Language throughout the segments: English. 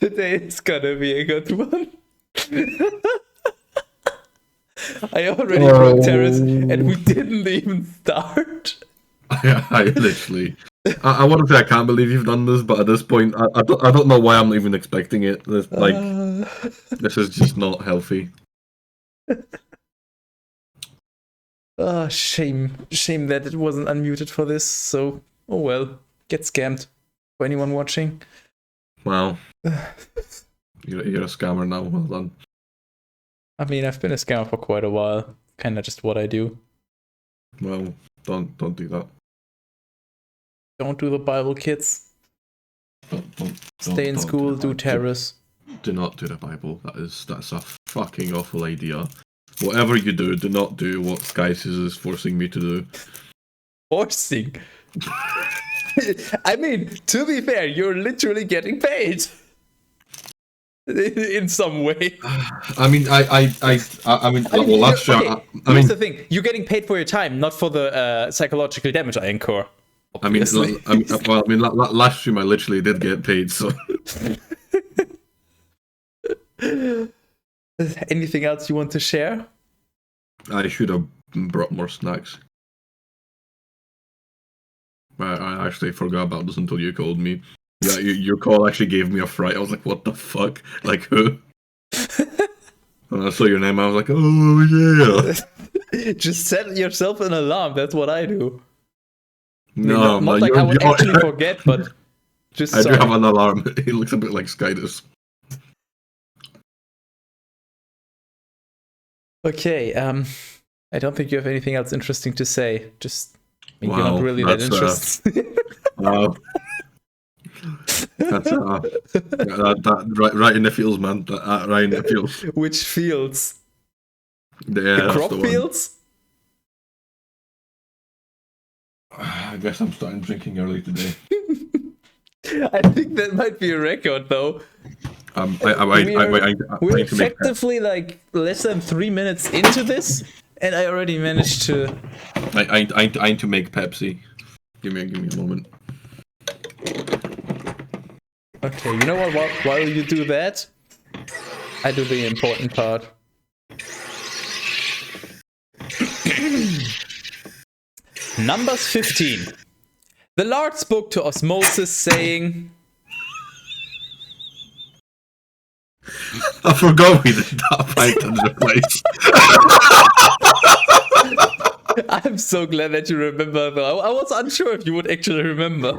Today is gonna be a good one. I already wrote Teras and we didn't even start. I literally. I want to say I can't believe you've done this, but at this point, I don't know why I'm even expecting it. This is just not healthy. Shame that it wasn't unmuted for this. So, oh well, get scammed. For anyone watching. Wow. You're a scammer now. Well done. I mean, I've been a scammer for quite a while. Kind of just what I do. Well, don't do that. Don't do the Bible, kids. Stay in school, do Teras. Do not do the Bible. That's a fucking awful idea. Whatever you do, do not do what Skies is forcing me to do. Forcing? I mean, to be fair, you're literally getting paid. In some way. I mean, well, last year. Okay, here's the thing: you're getting paid for your time, not for the psychological damage I incur. Obviously. Last stream I literally did get paid. So. Anything else you want to share? I should have brought more snacks. I actually forgot about this until you called me. Yeah, your call actually gave me a fright. I was like, what the fuck? Like, who? When I saw your name, I was like, oh, yeah. Just set yourself an alarm. That's what I do. No, not like I would actually forget, but just I do have an alarm. It looks a bit like Skydus. Okay, I don't think you have anything else interesting to say. Just, I mean, wow, you're not really that interested. Wow. That's right in the fields, man. Right in the fields. Which fields? The crop fields? I guess I'm starting drinking early today. I think that might be a record, though. We're effectively like less than 3 minutes into this, and I already managed to. I need to make Pepsi. Give me a moment. Okay, you know what? While you do that, I do the important part. Numbers 15. The Lord spoke to Osmosis, saying... I forgot we did that fight in the place. I'm so glad that you remember, though. I was unsure if you would actually remember.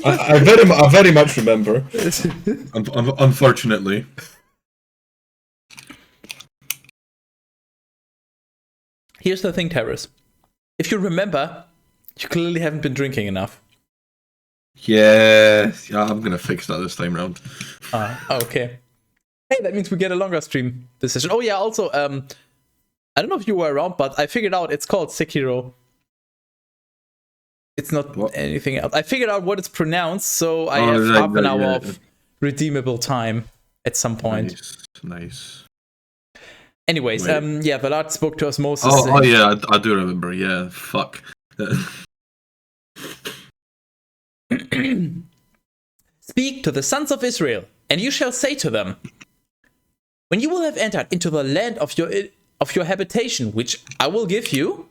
I very much remember. Unfortunately. Here's the thing, Teras. If you remember, you clearly haven't been drinking enough. Yeah, I'm gonna fix that this time round. Okay. Hey, that means we get a longer stream this session. Oh yeah, also, I don't know if you were around, but I figured out it's called Sekiro. It's not anything else. I figured out what it's pronounced, so I have half an hour of redeemable time at some point. Nice. Anyways, yeah, the Lord spoke to Osmosis. Oh yeah, I do remember. Yeah, fuck. Speak to the sons of Israel, and you shall say to them, when you will have entered into the land of your habitation, which I will give you,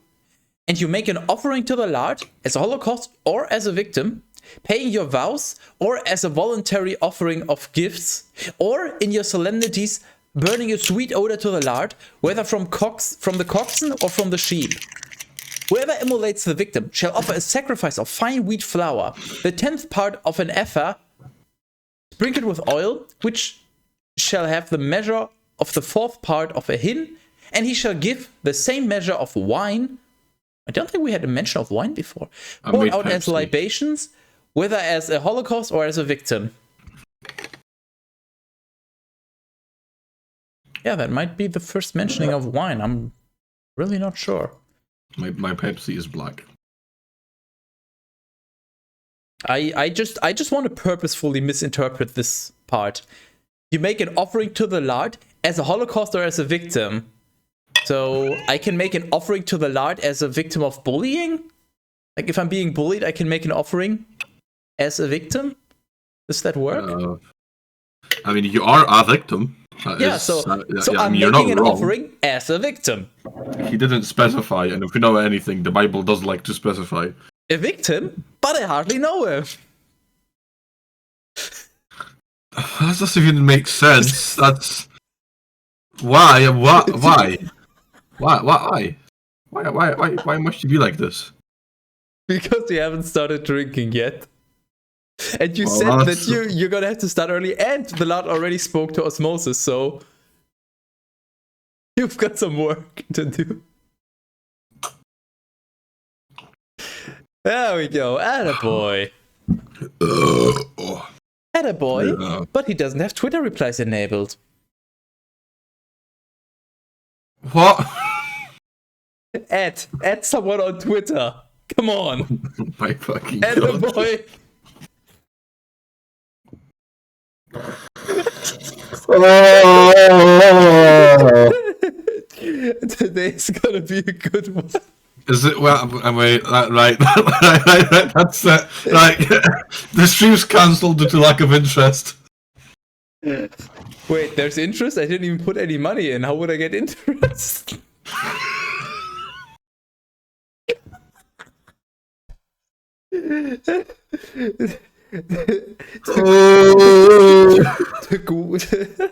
and you make an offering to the Lord as a holocaust or as a victim, paying your vows or as a voluntary offering of gifts, or in your solemnities, burning a sweet odor to the Lord, whether from the coxswain or from the sheep. Whoever immolates the victim shall offer a sacrifice of fine wheat flour, the 10th part of an ephah, sprinkled with oil, which shall have the measure of the 4th part of a hin, and he shall give the same measure of wine. I don't think we had a mention of wine before. Poured out as libations, whether as a holocaust or as a victim. Yeah, that might be the first mentioning of wine. I'm really not sure. My Pepsi is black. I just want to purposefully misinterpret this part. You make an offering to the Lord as a holocaust or as a victim. So I can make an offering to the Lord as a victim of bullying? Like if I'm being bullied, I can make an offering as a victim? Does that work? I mean, you are a victim. So I I'm mean, you're making not an wrong. offering as a victim. He didn't specify, and if we know anything, the Bible does like to specify. A victim? But I hardly know him. That doesn't even make sense. That's why? Why must you be like this? Because you haven't started drinking yet. And you Well, said that that's- you're gonna have to start early, and the Lord already spoke to osmosis, so you've got some work to do. There we go, attaboy. Attaboy, Yeah. but he doesn't have Twitter replies enabled. What? Add someone on Twitter. Come on. My fucking god. Attaboy. Today's gonna be a good one. Is it? Well, right. That's it. Like, the stream's cancelled due to lack of interest. Wait, there's interest? I didn't even put any money in. How would I get interest?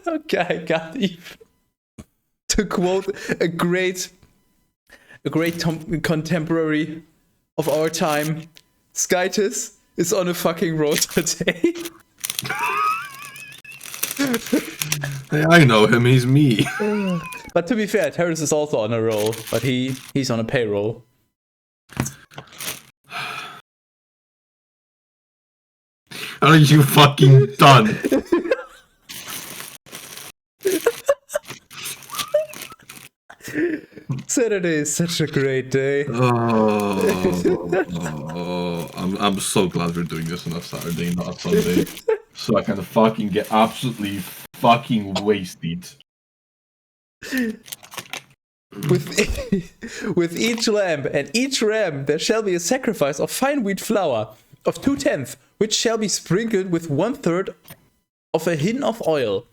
Okay, I can't even. To quote a great contemporary of our time, Skytis is on a fucking road today. Hey, I know him. He's me. But to be fair, Teras is also on a roll, but he's on a payroll. Are you fucking done? Saturday is such a great day. I'm so glad we're doing this on a Saturday, not a Sunday, so I can fucking get absolutely fucking wasted. With each lamb and each ram there shall be a sacrifice of fine wheat flour of 2/10, which shall be sprinkled with 1/3 of a hin of oil.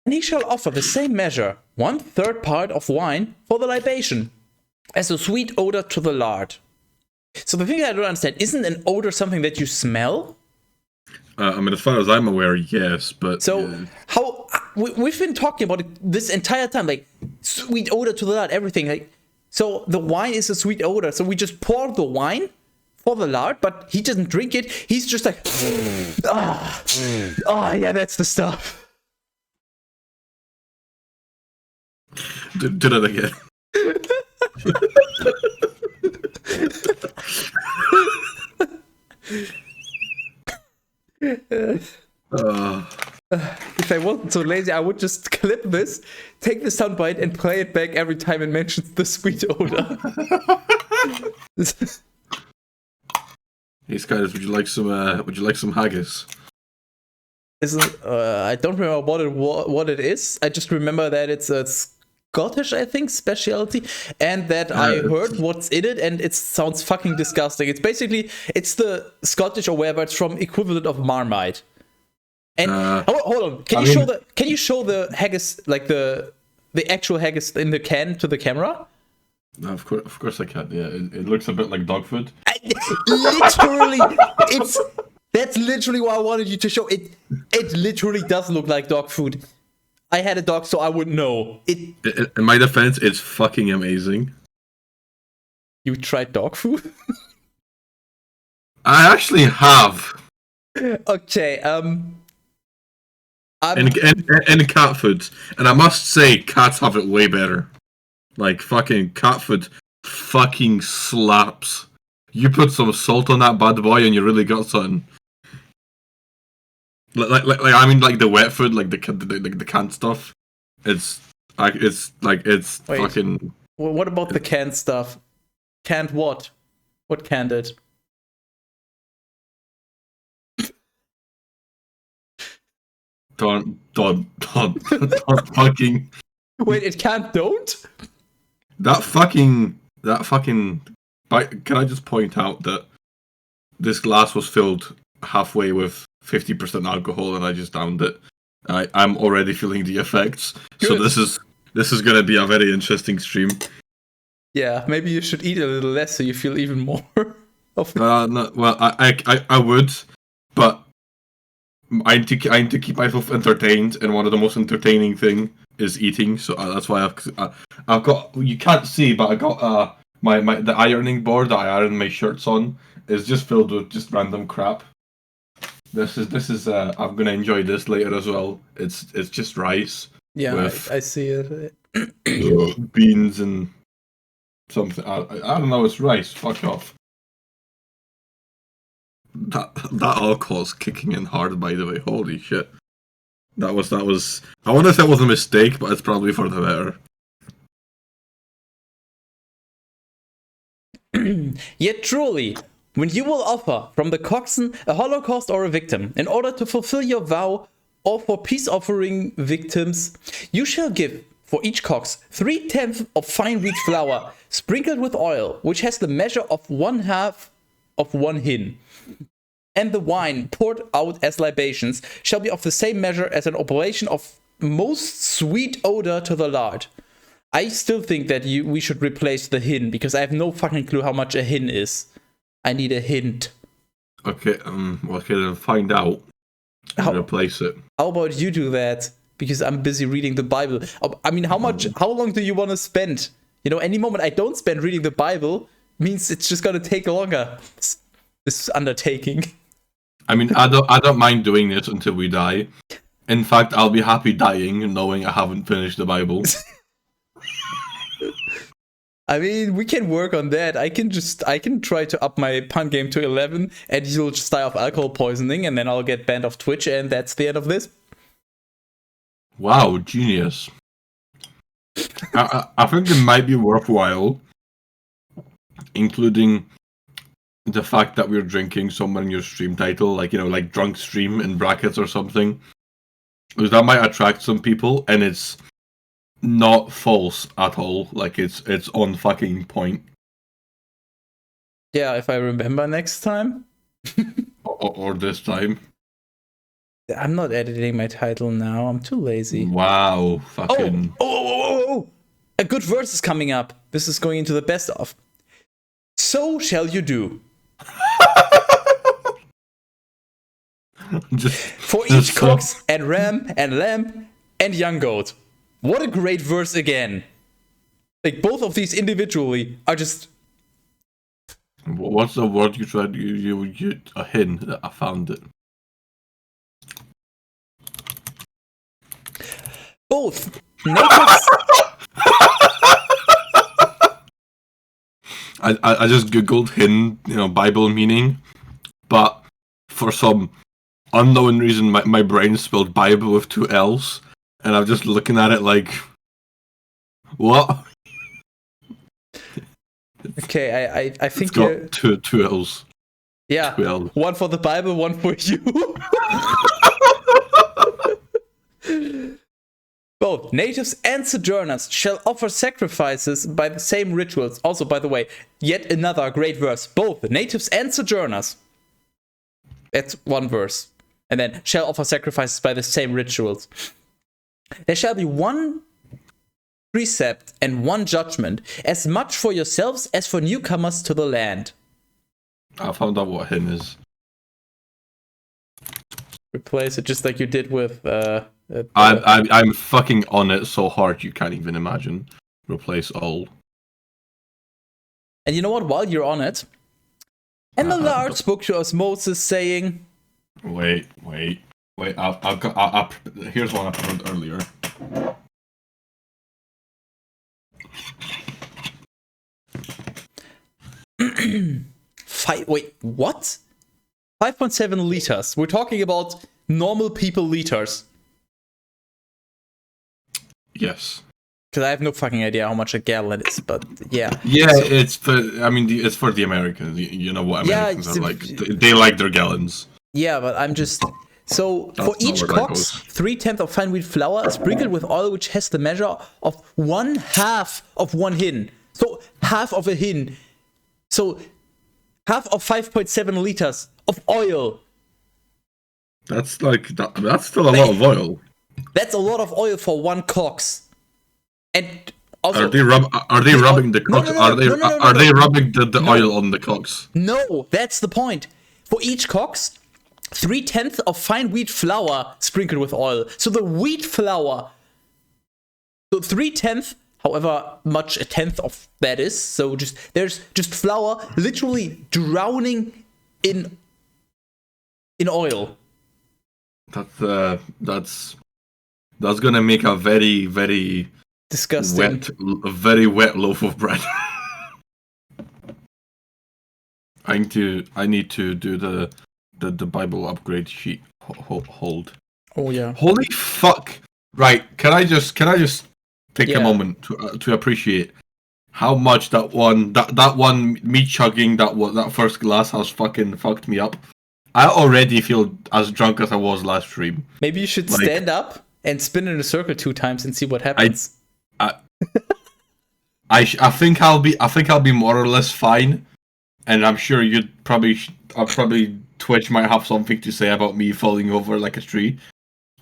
And he shall offer the same measure, 1/3 part of wine for the libation, as a sweet odor to the Lord. So the thing that I don't understand, isn't an odor something that you smell? I mean, as far as I'm aware, yes, but... So how we've been talking about it this entire time, like sweet odor to the Lord, everything. Like, so the wine is a sweet odor. So we just pour the wine for the Lord, but he doesn't drink it. He's just like, oh yeah, that's the stuff. Do that again. If I wasn't so lazy, I would just clip this, take the soundbite, and play it back every time it mentions the sweet odor. Hey, Skyders, would you like some haggis? I don't remember what it is. I just remember that it's a Scottish, I think, specialty, and that I heard what's in it, and it sounds fucking disgusting. It's basically the Scottish or wherever it's from equivalent of Marmite. And hold on, can you show the haggis, like the actual haggis in the can to the camera? No, of course I can. Yeah, it looks a bit like dog food. Literally, that's literally what I wanted you to show. It literally does look like dog food. I had a dog, so I would know. In my defense, it's fucking amazing. You tried dog food? I actually have. Okay, and cat food, and I must say, cats have it way better. Like, fucking cat food fucking slaps. You put some salt on that bad boy and you really got something. Like I mean, like the wet food, like the canned stuff. It's Wait. fucking... What about the canned stuff? Canned what? What canned it? Don't fucking... Wait, it can't don't? That fucking... Can I just point out that this glass was filled halfway with 50% alcohol, and I just downed it. I'm already feeling the effects. Good. So this is gonna be a very interesting stream. Yeah, maybe you should eat a little less so you feel even more of it. No, well, I would, but I need to keep myself entertained, and one of the most entertaining thing is eating. So that's why I've got, you can't see, but I got my the ironing board that I iron my shirts on is just filled with just random crap. This is I'm gonna enjoy this later as well. It's just rice. Yeah, with I see it. beans and something. I don't know. It's rice. Fuck off. That alcohol's kicking in hard, by the way. Holy shit. That was. I wonder if that was a mistake, but it's probably for the better. Yet truly, when you will offer from the coxswain a holocaust or a victim, in order to fulfill your vow, or for peace offering victims, you shall give for each cox 3/10 of fine wheat flour, sprinkled with oil, which has the measure of 1/2 of 1 hin. And the wine poured out as libations shall be of the same measure as an oblation of most sweet odor to the Lord. I still think that we should replace the hin, because I have no fucking clue how much a hin is. I need a hint. Okay, then find out. Replace it. How about you do that? Because I'm busy reading the Bible. I mean, how long do you want to spend? You know, any moment I don't spend reading the Bible means it's just gonna take longer. This undertaking. I mean, I don't mind doing this until we die. In fact, I'll be happy dying knowing I haven't finished the Bible. I mean, we can work on that. I can try to up my pun game to 11, and you'll just die of alcohol poisoning, and then I'll get banned off Twitch, and that's the end of this. Wow, genius. I think it might be worthwhile including the fact that we're drinking somewhere in your stream title, like, you know, like drunk stream in brackets or something, because that might attract some people, and it's not false at all. Like, it's on fucking point. Yeah, if I remember next time. or this time. I'm not editing my title now. I'm too lazy. Wow, fucking. Oh! A good verse is coming up. This is going into the best of. So shall you do. For each cox and ram and lamb and young goat. What a great verse again. Like, both of these individually are just... What's the word you tried? You a hin. I found it. Both natives... I just googled hin, you know, Bible meaning, but for some unknown reason my brain spelled Bible with 2 L's, and I'm just looking at it like, what? Okay, I think it's got two L's. Yeah, 2 L's. One for the Bible, one for you. Both natives and sojourners shall offer sacrifices by the same rituals. Also, by the way, yet another great verse. Both natives and sojourners. That's one verse. And then, shall offer sacrifices by the same rituals. There shall be one precept and one judgment, as much for yourselves as for newcomers to the land. I found out what hin is. Replace it just like you did with... I'm fucking on it so hard you can't even imagine. Replace all. And you know what? While you're on it, and the Lord spoke to us Moses, saying, Wait. Here's one I prepared earlier. Wait, what? 5.7 liters. We're talking about normal people liters. Yes. Because I have no fucking idea how much a gallon is, but yeah. Yeah, so, it's for the Americans. You know what Americans are like. They like their gallons. Yeah, but I'm just... So, for each cox, 3/10 of fine wheat flour, sprinkled with oil, which has the measure of 1/2 of 1 hin. So, half of a hin. So, half of 5.7 liters of oil. That's like that's still a lot of oil. That's a lot of oil for one cox. And also, Are they rubbing the no, cocks? no, no, no, no, no, Are no, they no. rubbing the oil on the cocks? No, that's the point. For each cox, 3/10 of fine wheat flour sprinkled with oil. So the wheat flour, so 3/10, however much a tenth of that is. So there's just flour literally drowning in oil. That's gonna make a very, very Disgusting. a very wet loaf of bread. I need to do the Bible upgrade sheet. Hold. Oh yeah. Holy fuck! Right, can I just take a Yeah. moment to appreciate how much that one me chugging that first glass has fucking fucked me up. I already feel as drunk as I was last stream. Maybe you should Like, stand up and spin in a circle 2 times and see what happens. I think I'll be more or less fine, and I'm sure probably Twitch might have something to say about me falling over like a tree,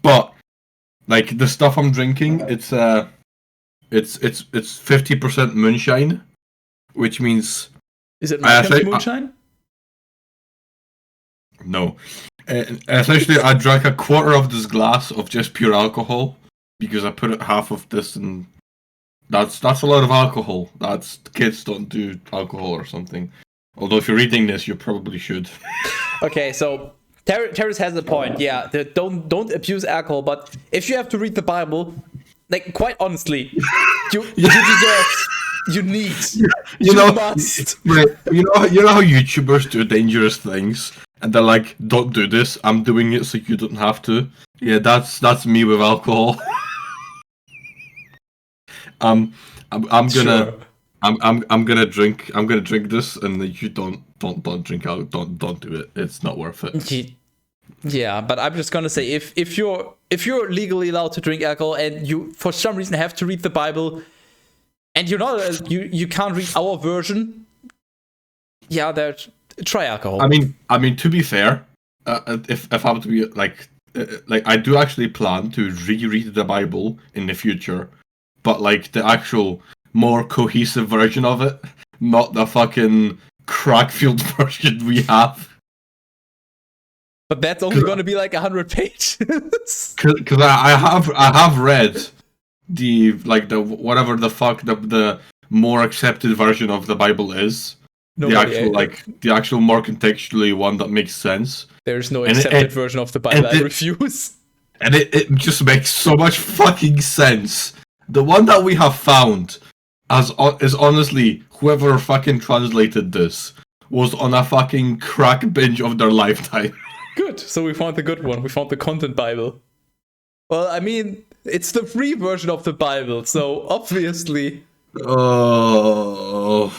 but like the stuff I'm drinking, it's 50% moonshine, which means Is it my moonshine? No. Essentially, I drank a quarter of this glass of just pure alcohol because I put half of this in. That's a lot of alcohol. Kids don't do alcohol or something. Although if you're reading this, you probably should. Okay, so Teras has a point. Yeah, don't abuse alcohol. But if you have to read the Bible, like quite honestly, you deserve. You need. You must. Right. You know how YouTubers do dangerous things, and they're like, "Don't do this. I'm doing it so you don't have to." Yeah, that's me with alcohol. I'm gonna Sure. I'm gonna drink this, and you don't drink out. Don't do it. It's not worth it. Yeah, but I'm just gonna say if you're legally allowed to drink alcohol and you for some reason have to read the Bible. And you're not you can't read our version. Yeah, try alcohol. I mean, to be fair, if I were to be like I do actually plan to reread the Bible in the future, but like the actual more cohesive version of it, not the fucking crack-filled version we have. But that's only going to be like 100 pages. Because I have read the whatever the fuck the more accepted version of the Bible is. The actual more contextually one that makes sense. There's no accepted version of the Bible. I refuse. And it just makes so much fucking sense. The one that we have found is honestly whoever fucking translated this was on a fucking crack binge of their lifetime. Good. So we found the good one. We found the content Bible. Well, I mean, it's the free version of the Bible, so obviously. Oh.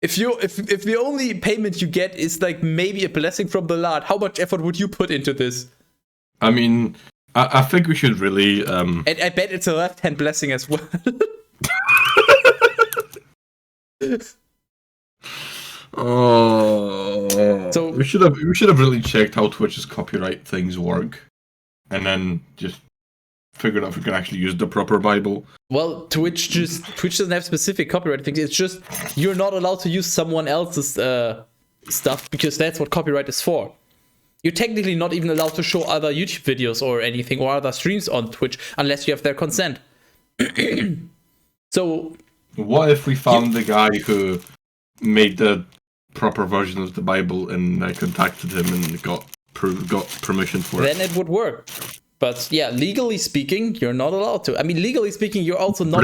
If the only payment you get is like maybe a blessing from the Lord, how much effort would you put into this? I mean, I think we should really. And I bet it's a left-hand blessing as well. Oh. So we should have really checked how Twitch's copyright things work, and then just figured out if we can actually use the proper Bible. Well, Twitch doesn't have specific copyright things. It's just you're not allowed to use someone else's stuff because that's what copyright is for. You're technically not even allowed to show other YouTube videos or anything or other streams on Twitch unless you have their consent. So, what if we found the guy who made the proper version of the Bible and I contacted him and got permission for it? Then it would work. But yeah, legally speaking, you're not allowed to. I mean, legally speaking, you're also not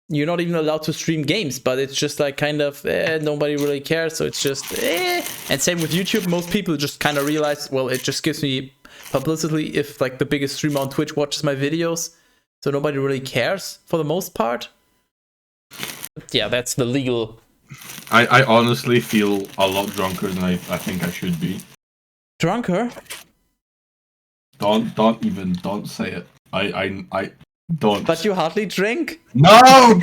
you're not even allowed to stream games, but it's just like kind of nobody really cares, so it's just And same with YouTube, most people just kind of realize, well, it just gives me publicity if like the biggest streamer on Twitch watches my videos, so nobody really cares for the most part. But yeah, that's the legal. I honestly feel a lot drunker than I think I should be. Drunker? Don't say it. I don't. But you hardly drink? No!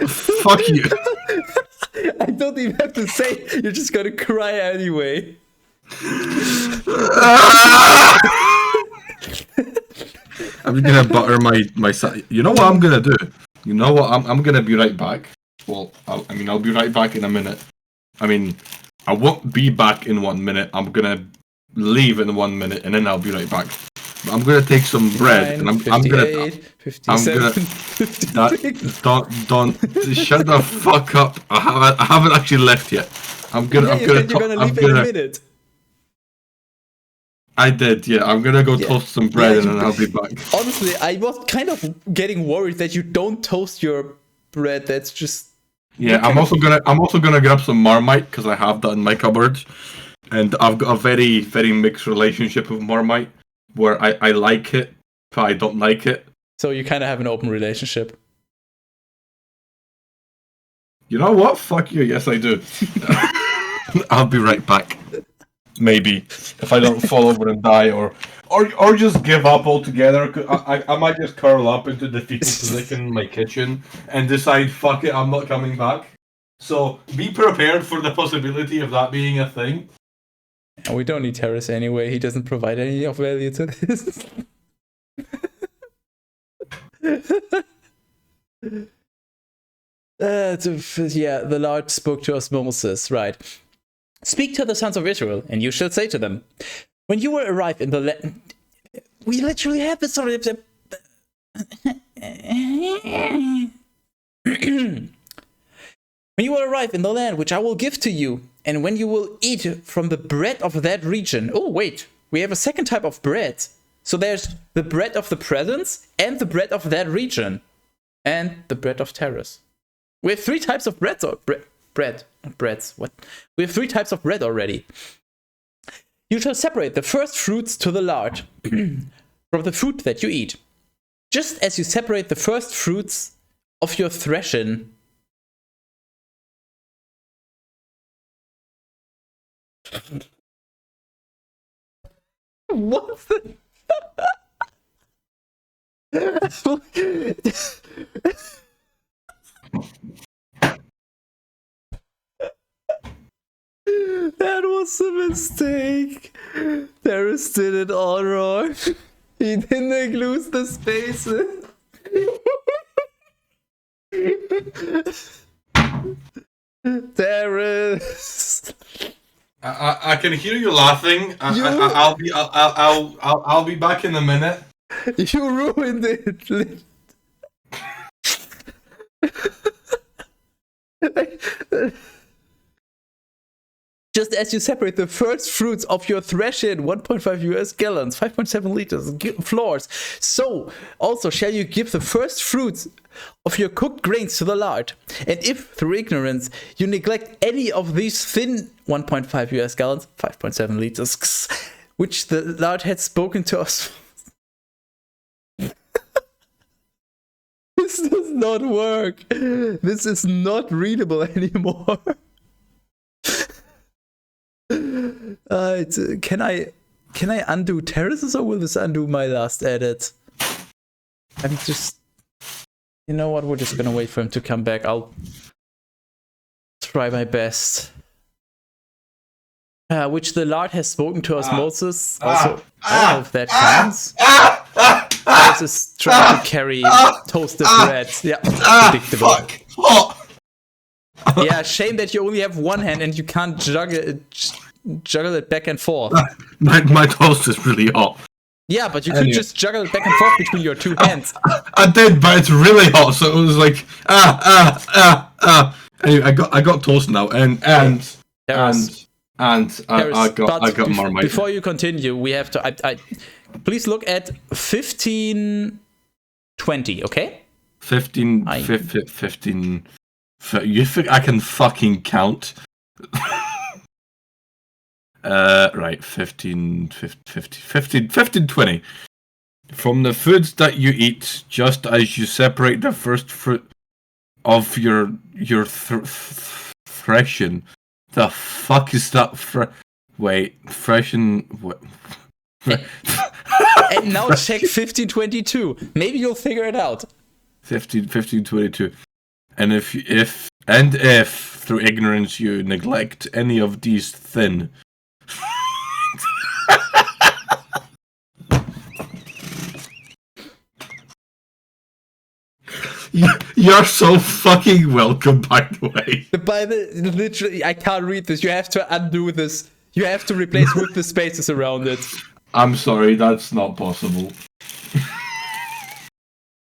Fuck you. I don't even have to say. You're just gonna cry anyway. I'm just gonna butter my. You know what I'm gonna do? You know what? I'm gonna be right back. Well, I'll be right back in a minute. I mean, I won't be back in 1 minute. I'm gonna leave in 1 minute, and then I'll be right back. But I'm gonna take some bread, and I'm gonna. 56. Don't shut the fuck up. I haven't actually left yet. I'm gonna. Yeah, you're gonna leave in a minute. I did, yeah. I'm gonna go toast some bread and then I'll be back. Honestly, I was kind of getting worried that you don't toast your bread. That's just. Yeah, I'm also gonna grab some Marmite because I have that in my cupboard, and I've got a very, very mixed relationship with Marmite, where I like it, but I don't like it. So you kind of have an open relationship. You know what? Fuck you. Yes, I do. I'll be right back. Maybe if I don't fall over and die, or just give up altogether. I might just curl up into the fetal position in my kitchen and decide, fuck it, I'm not coming back. So be prepared for the possibility of that being a thing. And we don't need Teras anyway. He doesn't provide any of value to this. The Lord spoke to Moses, right? Speak to the sons of Israel, and you shall say to them, when you will arrive in the land... We literally have this already. When you will arrive in the land which I will give to you, and when you will eat from the bread of that region... Oh, wait, we have a second type of bread. So there's the bread of the presence, and the bread of that region, and the bread of Teras. We have 3 types of breads, or breads. What? We have 3 types of bread already. You shall separate the first fruits to the lard from the food that you eat, just as you separate the first fruits of your threshing. What the? That was a mistake. Teras did it all wrong. He didn't include the spaces. Teras. I can hear you laughing. I'll be back in a minute. You ruined it. Just as you separate the first fruits of your threshing, 1.5 US gallons, 5.7 liters, floors, so also shall you give the first fruits of your cooked grains to the lard. And if, through ignorance, you neglect any of these thin 1.5 US gallons, 5.7 liters, which the Lord had spoken to us. This does not work. This is not readable anymore. Can I undo Teras, or will this undo my last edit? I'm just... You know what? We're just gonna wait for him to come back. I'll try my best. Which the Lord has spoken to us, Moses. Also, I don't know if that counts. Moses trying to carry toasted bread. Yeah, predictable. Fuck. Yeah, shame that you only have one hand and you can't juggle it back and forth. My toast is really hot. Yeah, but you could just juggle it back and forth between your 2 hands. I did, but it's really hot, so it was like Anyway, I got toast now, and I got Marmite. Before you continue, we have to. Please look at 1520, okay? 15. You think I can fucking count? Right, 1520. From the foods that you eat, just as you separate the first fruit of your threshing. The fuck is that? Threshing. What? And now check 1522. Maybe you'll figure it out. 1522. And if through ignorance you neglect any of these thin. You're so fucking welcome, by the way. The Bible, literally, I can't read this. You have to undo this. You have to replace with the spaces around it. I'm sorry, that's not possible.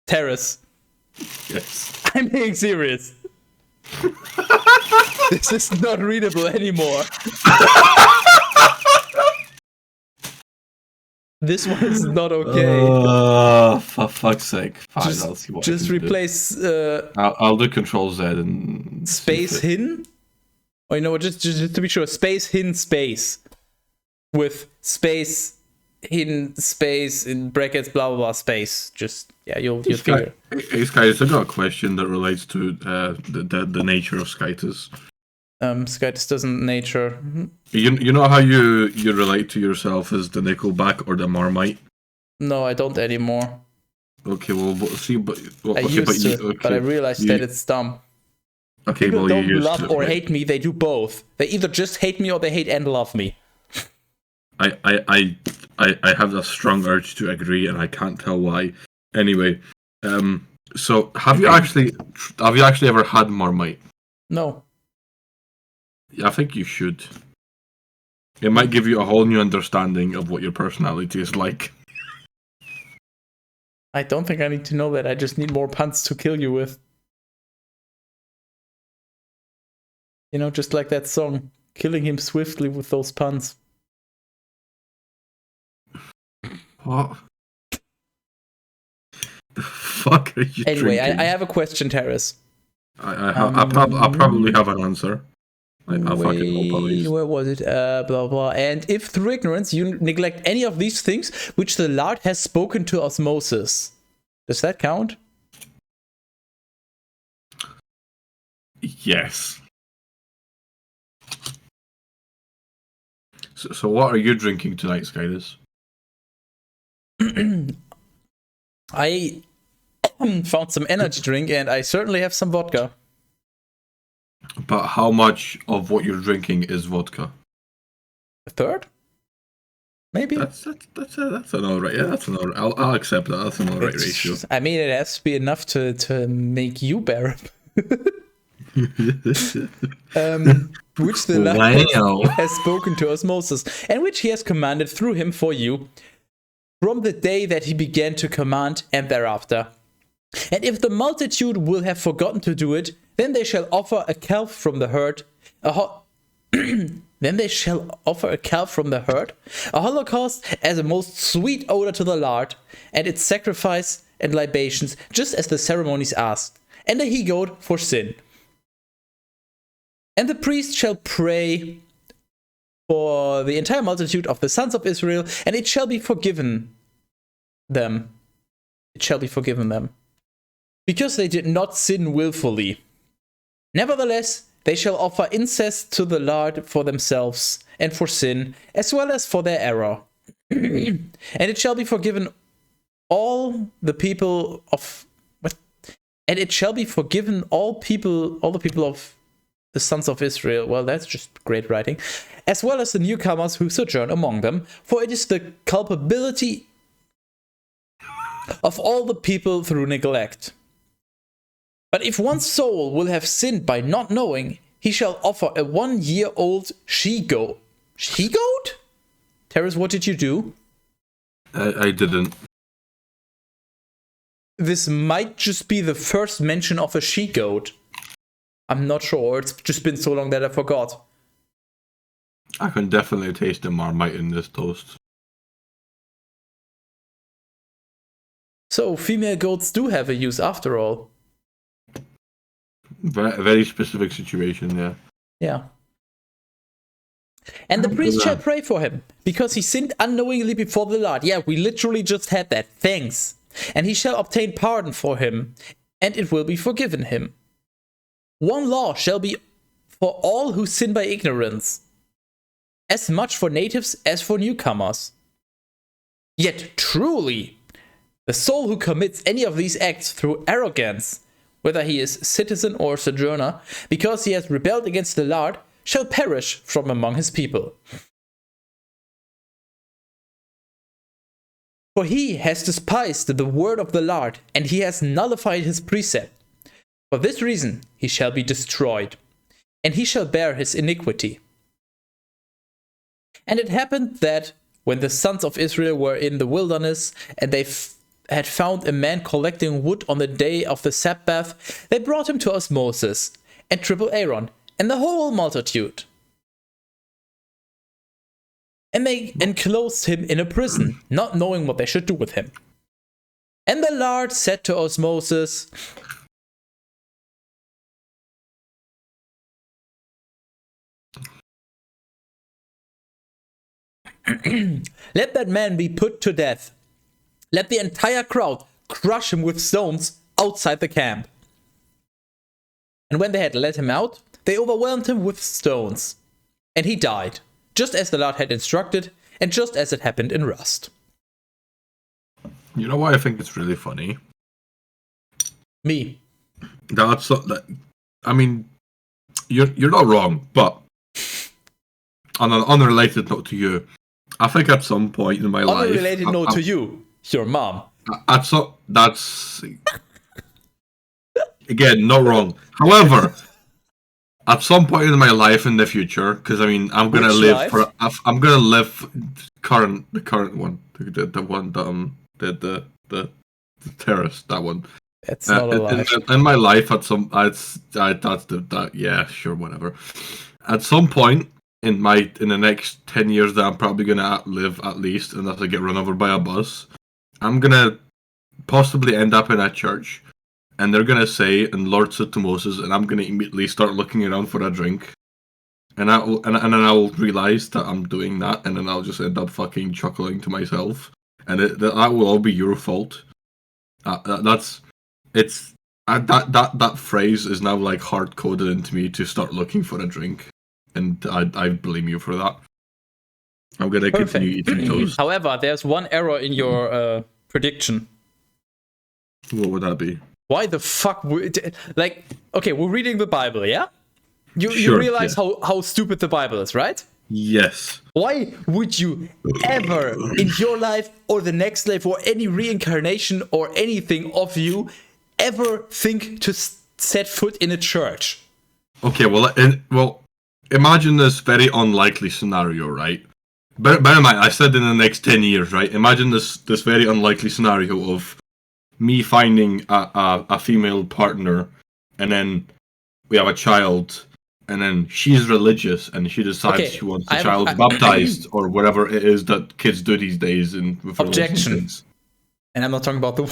Teras. Yes. I'm being serious. This is not readable anymore. This one is not okay. For fuck's sake. Fine, I'll see what just I can replace do. I'll do Control Z and space hin. Or you know what? Just to be sure, space hin space with space hin space in brackets blah blah blah space. Just yeah, you'll figure. Hey Skytus, I got a question that relates to the nature of Skytus. Skytus doesn't nature. You know how you relate to yourself as the Nickelback or the Marmite? No, I don't anymore. Okay, well, see, but I used to, but I realized that it's dumb. Okay, People well, don't you used love to, or right? hate me. They do both. They either just hate me or they hate and love me. I have a strong urge to agree, and I can't tell why. Anyway, so have you actually ever had Marmite? No. I think you should. It might give you a whole new understanding of what your personality is like. I don't think I need to know that. I just need more puns to kill you with. You know, just like that song, killing him swiftly with those puns. What? The fuck are you Anyway, drinking? I have a question, Teras. I probably have an answer. I fucking hope at least. Where was it? Blah blah. And if through ignorance you neglect any of these things which the Lord has spoken to osmosis, does that count? Yes. So what are you drinking tonight, Skydus? I found some energy drink and I certainly have some vodka. But how much of what you're drinking is vodka? A third? Maybe. That's an alright. Yeah, that's an alright. I'll accept that. That's an alright ratio. I mean, it has to be enough to make you bear it. Which the Lord has spoken to osmosis, and which he has commanded through him for you, from the day that he began to command and thereafter. And if the multitude will have forgotten to do it, then they shall offer a calf from the herd, then they shall offer a calf from the herd, a holocaust as a most sweet odor to the Lord, and its sacrifice and libations, just as the ceremonies asked, and a he-goat for sin. And the priest shall pray for the entire multitude of the sons of Israel, and it shall be forgiven them. It shall be forgiven them. Because they did not sin willfully. Nevertheless, they shall offer incest to the Lord for themselves, and for sin, as well as for their error. And it shall be forgiven all the people of... What? And it shall be forgiven all the people of the sons of Israel. Well, that's just great writing. As well as the newcomers who sojourn among them, for it is the culpability of all the people through neglect. But if one soul will have sinned by not knowing, he shall offer a 1-year-old she-goat. She-goat? Teras, what did you do? I didn't. This might just be the first mention of a she-goat. I'm not sure. It's just been so long that I forgot. I can definitely taste the Marmite in this toast. So, female goats do have a use after all. Very specific situation, yeah. Yeah. And the priest shall pray for him, because he sinned unknowingly before the Lord. Yeah, we literally just had that. Thanks. And he shall obtain pardon for him, and it will be forgiven him. One law shall be for all who sin by ignorance, as much for natives as for newcomers. Yet truly, the soul who commits any of these acts through arrogance whether he is citizen or sojourner, because he has rebelled against the Lord, shall perish from among his people. For he has despised the word of the Lord, and he has nullified his precept. For this reason he shall be destroyed, and he shall bear his iniquity. And it happened that when the sons of Israel were in the wilderness, and they had found a man collecting wood on the day of the Sabbath, they brought him to us Moses, and triple Aaron, and the whole multitude. And they enclosed him in a prison, not knowing what they should do with him. And the Lord said to us Moses, let that man be put to death. Let the entire crowd crush him with stones outside the camp. And when they had let him out, they overwhelmed him with stones. And he died, just as the Lord had instructed, and just as it happened in Rust. You know why I think it's really funny? Me. I mean, you're not wrong, but on an unrelated note to you, I think at some point in my life... Unrelated note to you, your mom. That's... Again, not wrong. However, at some point in my life in the future, because I mean, I'm gonna live the current one, the Teras, that one. That's not a lie. In my life, yeah, sure, whatever. At some point in the next 10 years that I'm probably gonna live, at least, unless I get run over by a bus, I'm gonna possibly end up in a church. And they're gonna say, and Lord said to Moses, and I'm gonna immediately start looking around for a drink, and then I'll realize that I'm doing that, and then I'll just end up fucking chuckling to myself, and that will all be your fault. That phrase is now like hard coded into me to start looking for a drink, and I blame you for that. I'm gonna continue eating toast. However, there's one error in your prediction. What would that be? Why the fuck okay, we're reading the Bible, yeah? You realize how stupid the Bible is, right? Yes. Why would you ever in your life or the next life or any reincarnation or anything of you ever think to set foot in a church? Okay, well, imagine this very unlikely scenario, right? Bear in mind, I said in the next 10 years, right? Imagine this very unlikely scenario of me finding a female partner, and then we have a child, and then she's religious, and she decides she wants the child baptized, or whatever it is that kids do these days. Objection. And I'm not talking about the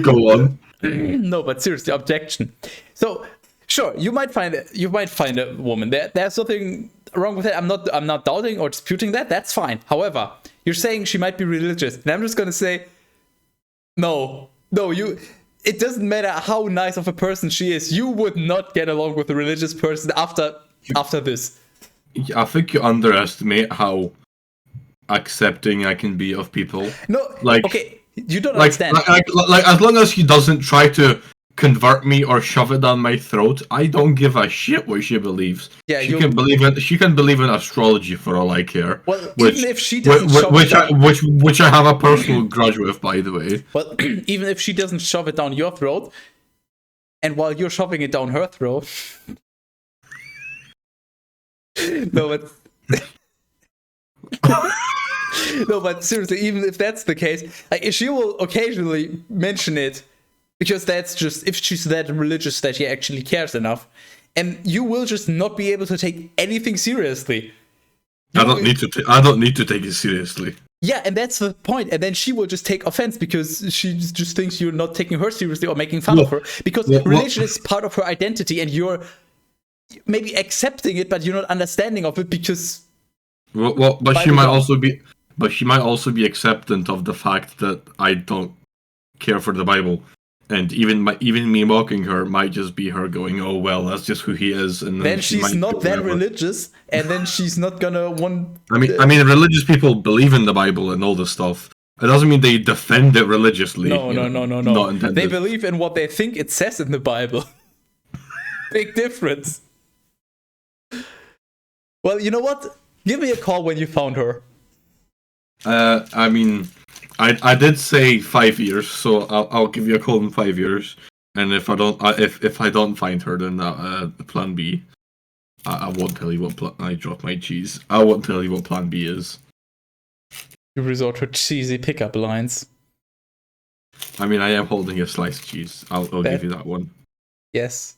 Go on. No, but seriously, objection. So, sure, you might find a woman. There's nothing wrong with it. I'm not doubting or disputing that. That's fine. However, you're saying she might be religious, and I'm just gonna say, no, it doesn't matter how nice of a person she is. You would not get along with a religious person after this. I think you underestimate how accepting I can be of people. No, okay, you don't understand. Like as long as she doesn't try to convert me or shove it down my throat, I don't give a shit what she believes. Yeah, she can believe in astrology for all I care. Well, even if she doesn't which I have a personal grudge with, by the way. Well, even if she doesn't shove it down your throat, and while you're shoving it down her throat, no, but seriously, even if that's the case, like she will occasionally mention it. Because that's just, if she's that religious that she actually cares enough, and you will just not be able to take anything seriously. I don't need to take it seriously. Yeah, and that's the point. And then she will just take offense because she just thinks you're not taking her seriously or making fun of her. Because religion is part of her identity, and you're maybe accepting it, but you're not understanding of it because. But she might also be acceptant of the fact that I don't care for the Bible. And even me mocking her might just be her going, "Oh well, that's just who he is." And then she's not that religious, and then she's not gonna want. I mean, religious people believe in the Bible and all this stuff. It doesn't mean they defend it religiously. No. Not intended. They believe in what they think it says in the Bible. Big difference. Well, you know what? Give me a call when you found her. I mean, I did say 5 years, so I'll give you a call in 5 years. And if I don't, if I don't find her, then plan B. I won't tell you what I dropped my cheese. I won't tell you what plan B is. You resort to cheesy pickup lines. I mean, I am holding a sliced cheese. I'll give you that one. Yes.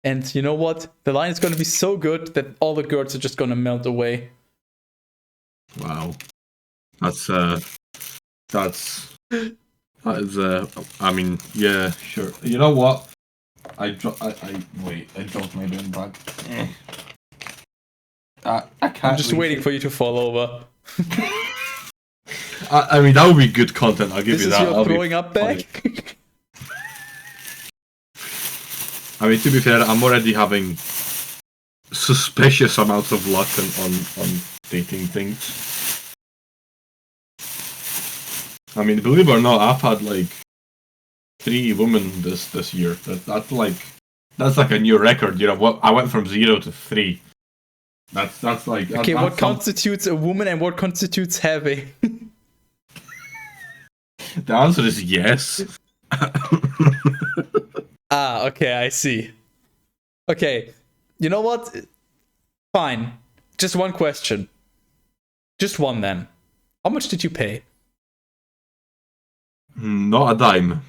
And you know what? The line is going to be so good that all the girls are just going to melt away. Wow. That is I mean, yeah, sure. You know what? I dropped my bin bag. I can't. I'm just waiting for you to fall over. I mean, that would be good content. I'll give you that. This is your throwing up bag? I mean, to be fair, I'm already having suspicious amounts of luck on dating things. I mean, believe it or not, I've had like 3 women this year. That's like a new record. You know what? I went from 0 to 3. That's like okay. What constitutes a woman and what constitutes having? The answer is yes. Okay, I see. Okay, you know what? Fine. Just one question. Just one then. How much did you pay? Not a dime.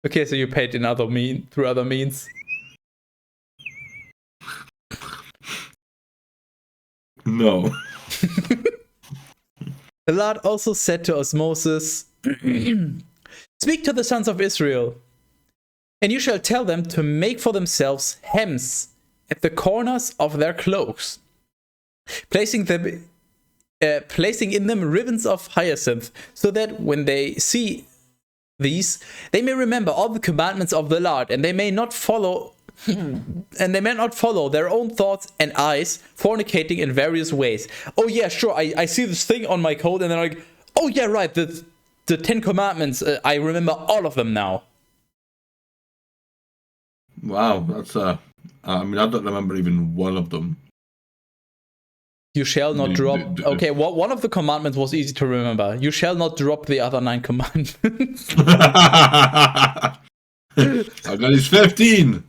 Okay, so you paid through other means. No. The Lord also said to Moses, "Speak to the sons of Israel, and you shall tell them to make for themselves hems at the corners of their cloaks, placing in them ribbons of hyacinth, so that when they see these, they may remember all the commandments of the Lord, and they may not follow their own thoughts and eyes, fornicating in various ways." Oh yeah, sure, I see this thing on my coat, and then I'm like, oh yeah, right, the 10 commandments, I remember all of them now. Wow, that's I mean, I don't remember even one of them. You shall not drop... Okay, one of the commandments was easy to remember. You shall not drop the other 9 commandments. I got his 15!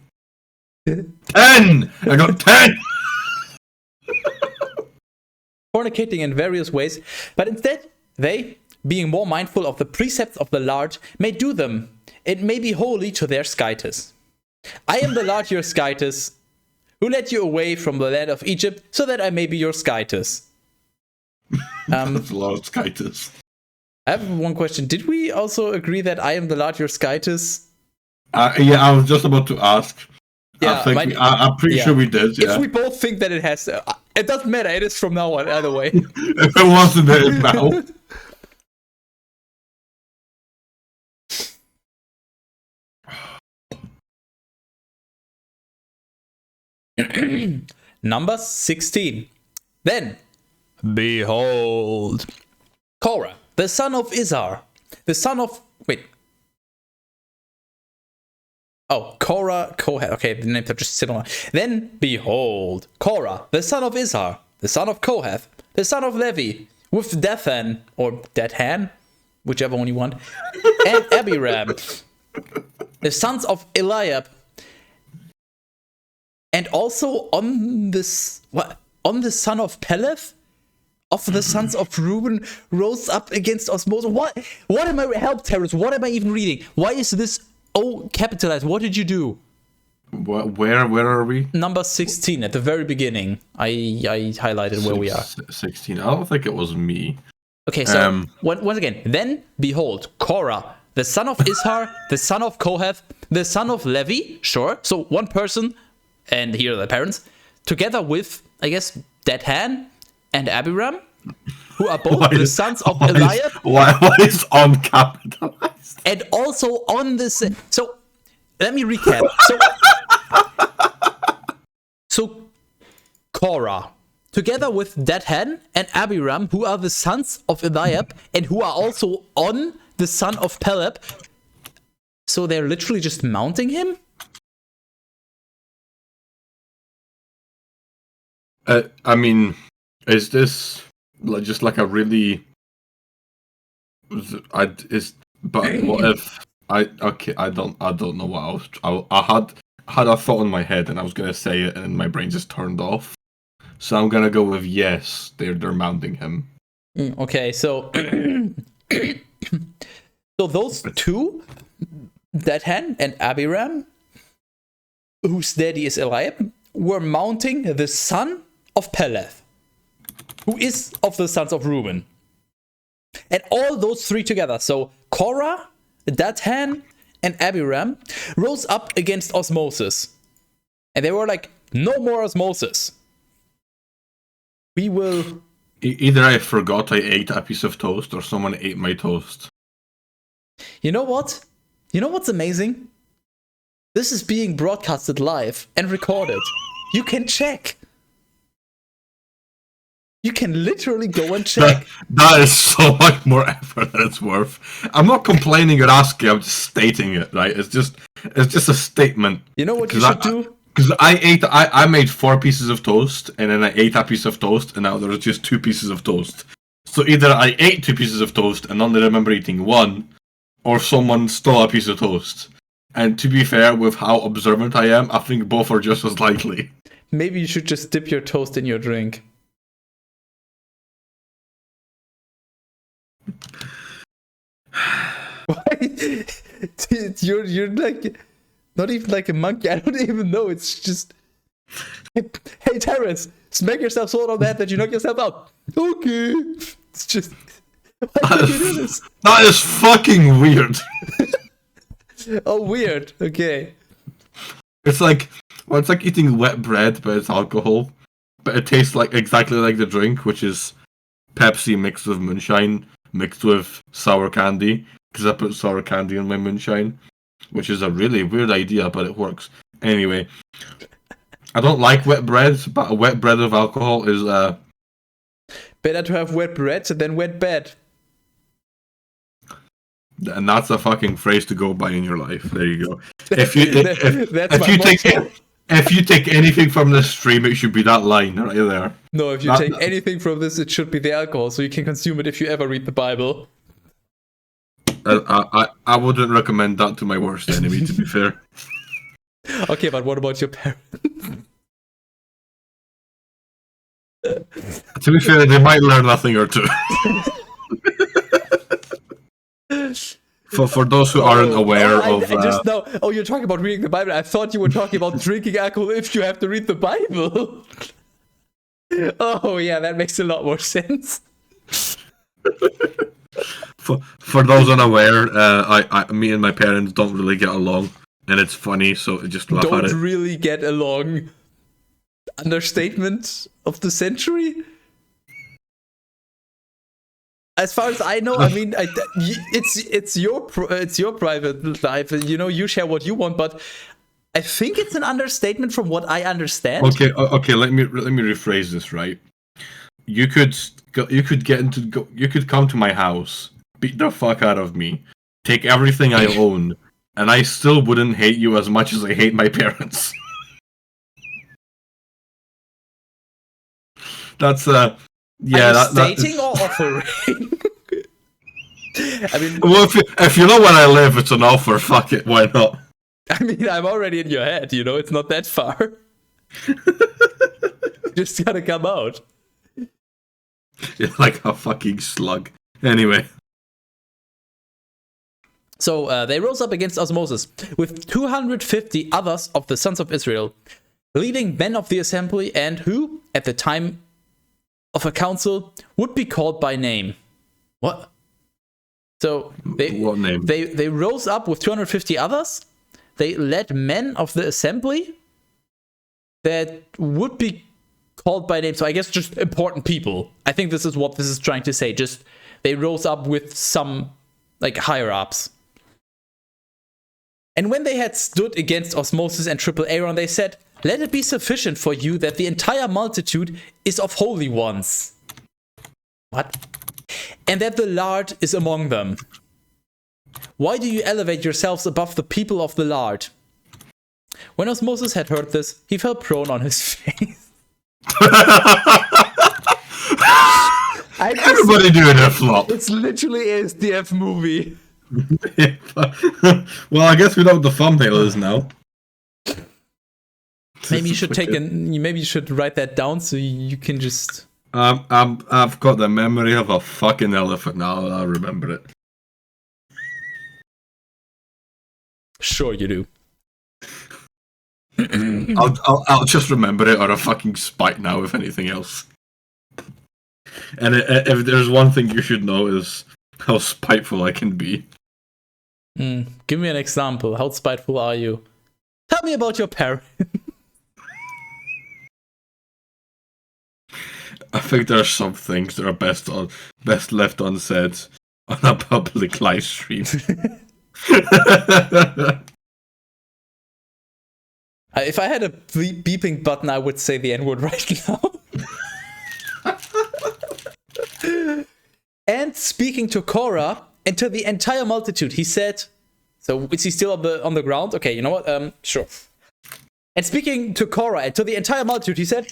10! I got 10! Fornicating in various ways, but instead they, being more mindful of the precepts of the Lord, may do them. It may be holy to their skytus. I am the Lord your skytus, who led you away from the land of Egypt, so that I may be your skytus. That's a lot of skytus. I have one question. Did we also agree that I am the Lord your skytus? Yeah, I was just about to ask. Yeah, I'm pretty sure we did. Yeah. If we both think that it has, it doesn't matter. It is from now on, either way. If it wasn't, it is now. Number 16. Then, behold, Korah, the son of Izhar, the son of... Wait. Oh, Korah, Kohath. Okay, the names are just similar. Then, behold, Korah, the son of Izhar, the son of Kohath, the son of Levi, with Dathan, or Dathan, whichever one you want, and Abiram, the sons of Eliab, and also on the son of Peleth, of the sons of Reuben, rose up against Osmosis. What am I... Help, Teras, what am I even reading? Why is this O capitalized? What did you do? Where are we? Number 16, at the very beginning. I highlighted where we are. 16. I don't think it was me. Okay, so once again. Then, behold, Korah, the son of Izhar, the son of Kohath, the son of Levi. Sure. So one person, and here are the parents, together with, I guess, Dathan and Abiram, who are both the sons of Eliab. Why is on capitalized? And also on this... So, let me recap. So Korah, together with Dathan and Abiram, who are the sons of Eliab, and who are also on the son of Peleb. So they're literally just mounting him? I mean, is this just like a really? But what if I don't know what I had a thought in my head and I was gonna say it and my brain just turned off. So I'm gonna go with yes. They're mounting him. Okay, so so those two, Dathan and Abiram, whose daddy is Eliab, were mounting the son of Peleth, who is of the sons of Reuben. And all those three together, so Korah, Dathan, and Abiram, rose up against osmosis. And they were like, no more osmosis. We will... Either I forgot I ate a piece of toast or someone ate my toast. You know what? You know what's amazing? This is being broadcasted live and recorded. You can check. You can literally go and check. That is so much more effort than it's worth. I'm not complaining or asking, I'm just stating it, right? It's just a statement. You know what you should do? Because I made 4 pieces of toast, and then I ate a piece of toast, and now there's just 2 pieces of toast. So either I ate 2 pieces of toast and only remember eating 1, or someone stole a piece of toast. And to be fair, with how observant I am, I think both are just as likely. Maybe you should just dip your toast in your drink. Why? You're like not even like a monkey. I don't even know. It's just, hey Teras, smack yourself so on the head that you knock yourself out. Okay. It's just, why do you do this? That is fucking weird. Oh, weird. Okay. It's like eating wet bread, but it's alcohol. But it tastes like exactly like the drink, which is Pepsi mixed with moonshine, mixed with sour candy. Because I put sour candy in my moonshine, which is a really weird idea, but it works. Anyway, I don't like wet bread, but a wet bread with alcohol is better to have wet bread than wet bed. And that's a fucking phrase to go by in your life. There you go. If you take anything from this stream, it should be that line right there. No, if you take anything from this, it should be the alcohol, so you can consume it if you ever read the Bible. I wouldn't recommend that to my worst enemy, to be fair. Okay, but what about your parents? To be fair, they might learn a thing or two. For those who aren't aware of... I just know. Oh, you're talking about reading the Bible. I thought you were talking about drinking alcohol if you have to read the Bible. Oh, yeah, that makes a lot more sense. For those unaware, me and my parents don't really get along, and it's funny, so I just laugh at it. Don't really get along. Understatement of the century? As far as I know, I mean, it's your private life. You know, you share what you want, but I think it's an understatement from what I understand. Okay. Let me rephrase this. Right, you could come to my house, beat the fuck out of me, take everything I own, and I still wouldn't hate you as much as I hate my parents. That's yeah. Stating or offering? I mean, well, if you know where I live, it's an offer. Fuck it, why not? I mean, I'm already in your head. You know, it's not that far. Just gotta come out. You're like a fucking slug. Anyway. So they rose up against osmosis with 250 others of the sons of Israel, leading men of the assembly, and who, at the time of a council, would be called by name. What? So what name? They rose up with 250 others. They led men of the assembly that would be called by name. So I guess just important people. I think this is what this is trying to say. Just they rose up with some like higher ups. And when they had stood against Osmosis and Triple Aaron, they said, let it be sufficient for you that the entire multitude is of holy ones. What? And that the Lord is among them. Why do you elevate yourselves above the people of the Lord? When Osmosis had heard this, he fell prone on his face. Everybody doing a flop. It's literally a SDF movie. Well, I guess we know what the thumbnail is now. Maybe you should maybe you should write that down so you can just. I've got the memory of a fucking elephant now. I'll remember it. Sure, you do. I'll just remember it, or a fucking spite now, if anything else. And if there's one thing you should know is how spiteful I can be. Give me an example. How spiteful are you? Tell me about your parents. I think there are some things that are best left unsaid on a public live stream. If I had a beeping button, I would say the N-word right now. And speaking to Korah and to the entire multitude, he said, so is he still on the ground? Okay, you know what? Sure. And speaking to Korah and to the entire multitude, he said,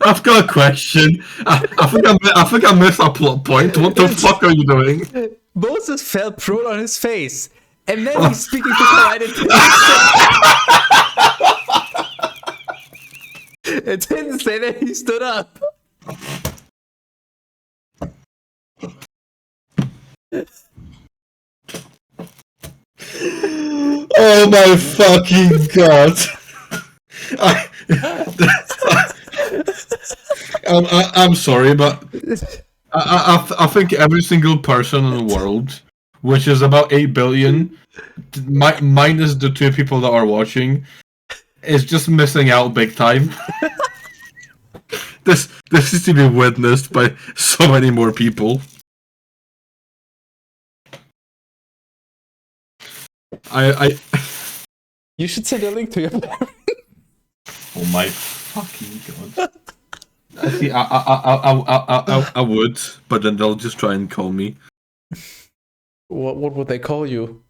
I've got a question. I think I missed a plot point. What the fuck are you doing? Moses fell prone on his face, and then he's speaking to Korah. It didn't say that he stood up. Oh my fucking god! I'm sorry, but I think every single person in the world, which is about 8 billion, minus the 2 people that are watching, is just missing out big time. This is to be witnessed by so many more people. You should send a link to your parents. Oh my fucking god! See, I would, but then they'll just try and call me. What would they call you?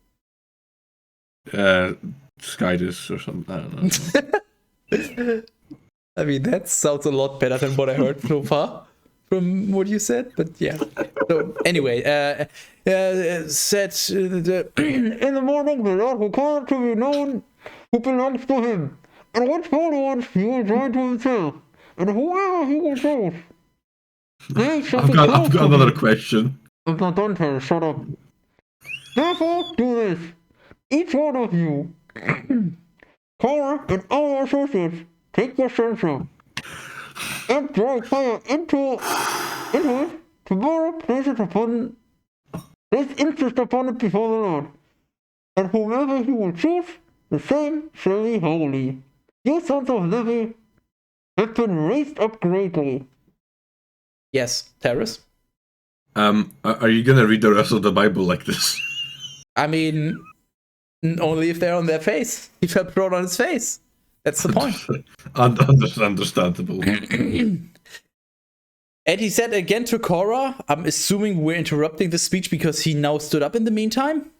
Skydus or something. I don't know. I mean, that sounds a lot better than what I heard so far from what you said. But yeah. So anyway, said in the morning the Lord will call to be known who belongs to him, and which followers he will join to himself, and whoever he will choose. I've got another question. I'm not done, Teras. Shut up. Therefore, do this. Each one of you, Korah and all your associates, take your censer and throw fire into it tomorrow. Place incense upon it before the Lord, and whomever he will choose, the same shall be holy. You sons of Levi have been raised up greatly. Yes, Teras? Are you gonna read the rest of the Bible like this? I mean, only if they're on their face. He fell prone on his face. That's the point. Understandable. And he said again to Korah, I'm assuming we're interrupting the speech because he now stood up in the meantime?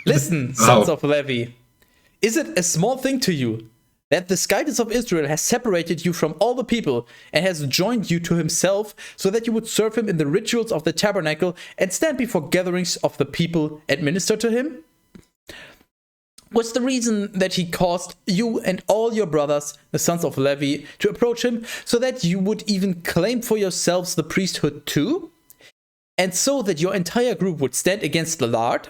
Listen, sons of Levi, is it a small thing to you that the Skydus of Israel has separated you from all the people and has joined you to himself so that you would serve him in the rituals of the tabernacle and stand before gatherings of the people and minister to him? Was the reason that he caused you and all your brothers, the sons of Levi, to approach him so that you would even claim for yourselves the priesthood too? And so that your entire group would stand against the Lord?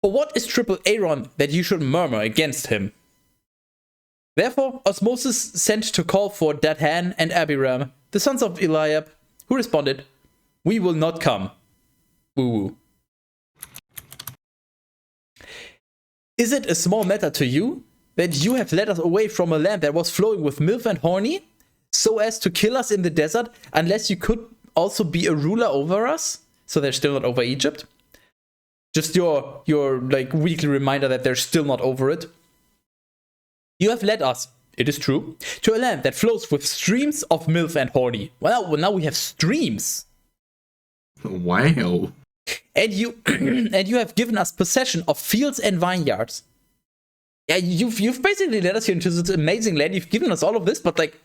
For what is triple Aaron that you should murmur against him? Therefore Osmosis sent to call for Dathan and Abiram, the sons of Eliab, who responded, "We will not come." Woo-woo. Is it a small matter to you that you have led us away from a land that was flowing with milk and honey, so as to kill us in the desert, unless you could also be a ruler over us? So they're still not over Egypt? Just your like weekly reminder that they're still not over it. You have led us, it is true, to a land that flows with streams of milk and honey. Well, now we have streams. Wow. And you and you have given us possession of fields and vineyards. Yeah, you've basically led us here into this amazing land. You've given us all of this, but like,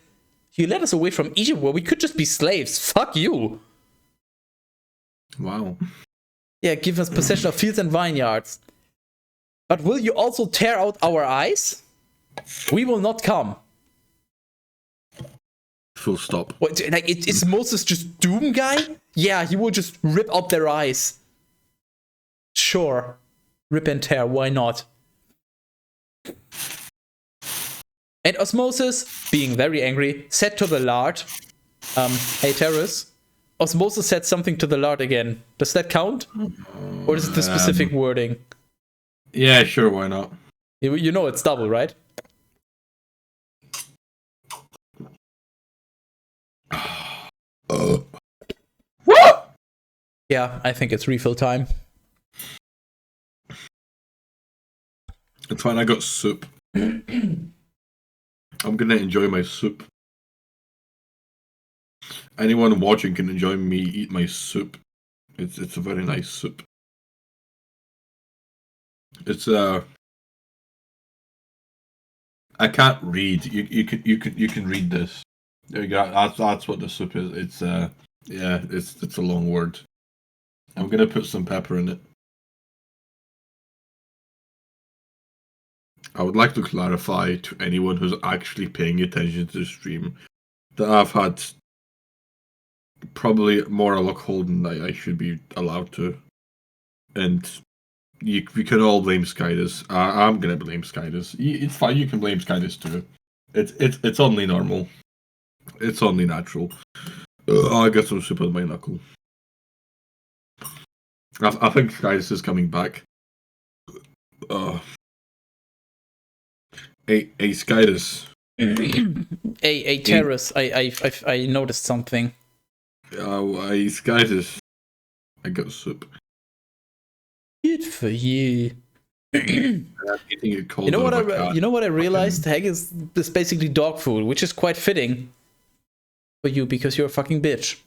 you led us away from Egypt where we could just be slaves. Fuck you. Wow. Yeah, give us possession of fields and vineyards. But will you also tear out our eyes? We will not come. Full stop. What, like, is Moses just Doom guy? Yeah, he will just rip out their eyes. Sure. Rip and tear, why not? And Osmosis, being very angry, said to the Lord, hey Teras, Osmosis said something to the Lord again. Does that count? Or is it the specific wording? Yeah, sure, why not? You know it's double, right? What? Yeah, I think it's refill time. It's fine, I got soup. I'm gonna enjoy my soup. Anyone watching can enjoy me eat my soup. It's a very nice soup. It's I can't read. You can read this. There you go. That's what the soup is. It's yeah, it's a long word. I'm gonna put some pepper in it. I would like to clarify to anyone who's actually paying attention to the stream that I've had probably more alcohol than I should be allowed to, and we can all blame Skydus. I'm gonna blame Skydus. It's fine. You can blame Skydus too. It's only normal. It's only natural. I got some soup on my knuckle. I think Skydus is coming back. Hey, Skydus. Hey, Teras, I noticed something. Hey, Skydus. I got soup. Good for you. I'm eating it cold. You know what I realized? Egg is basically dog food, which is quite fitting for you because you're a fucking bitch.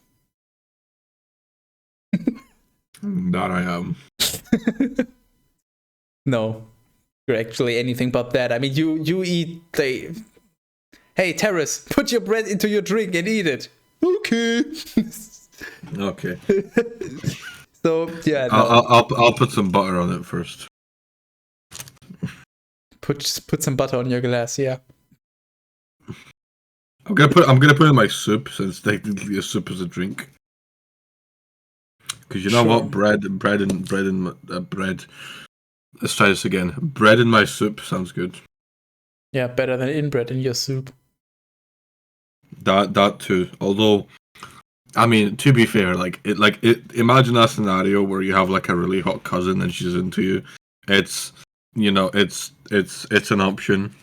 That I am. No, you're actually anything but that. I mean, you eat the. Hey, Teras, put your bread into your drink and eat it. Okay. Okay. So yeah, no. I'll put some butter on it first. Put some butter on your glass, yeah. I'm gonna put it in my soup since technically a soup is a drink. Because you know what, bread. Let's try this again. Bread in my soup sounds good. Yeah, better than inbred in your soup. That too. Although, I mean, to be fair, imagine a scenario where you have like a really hot cousin and she's into you. It's an option.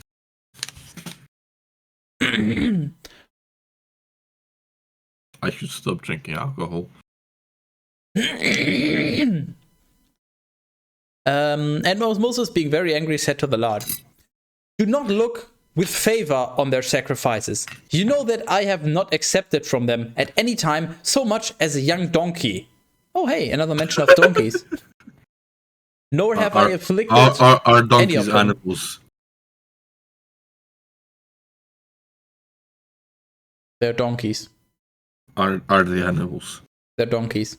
I should stop drinking alcohol. And Moses, being very angry, said to the Lord, do not look with favor on their sacrifices. You know that I have not accepted from them at any time so much as a young donkey. Oh, hey, another mention of donkeys. Nor have I afflicted are donkeys any of them. Animals? They're donkeys. Are they animals? They're donkeys.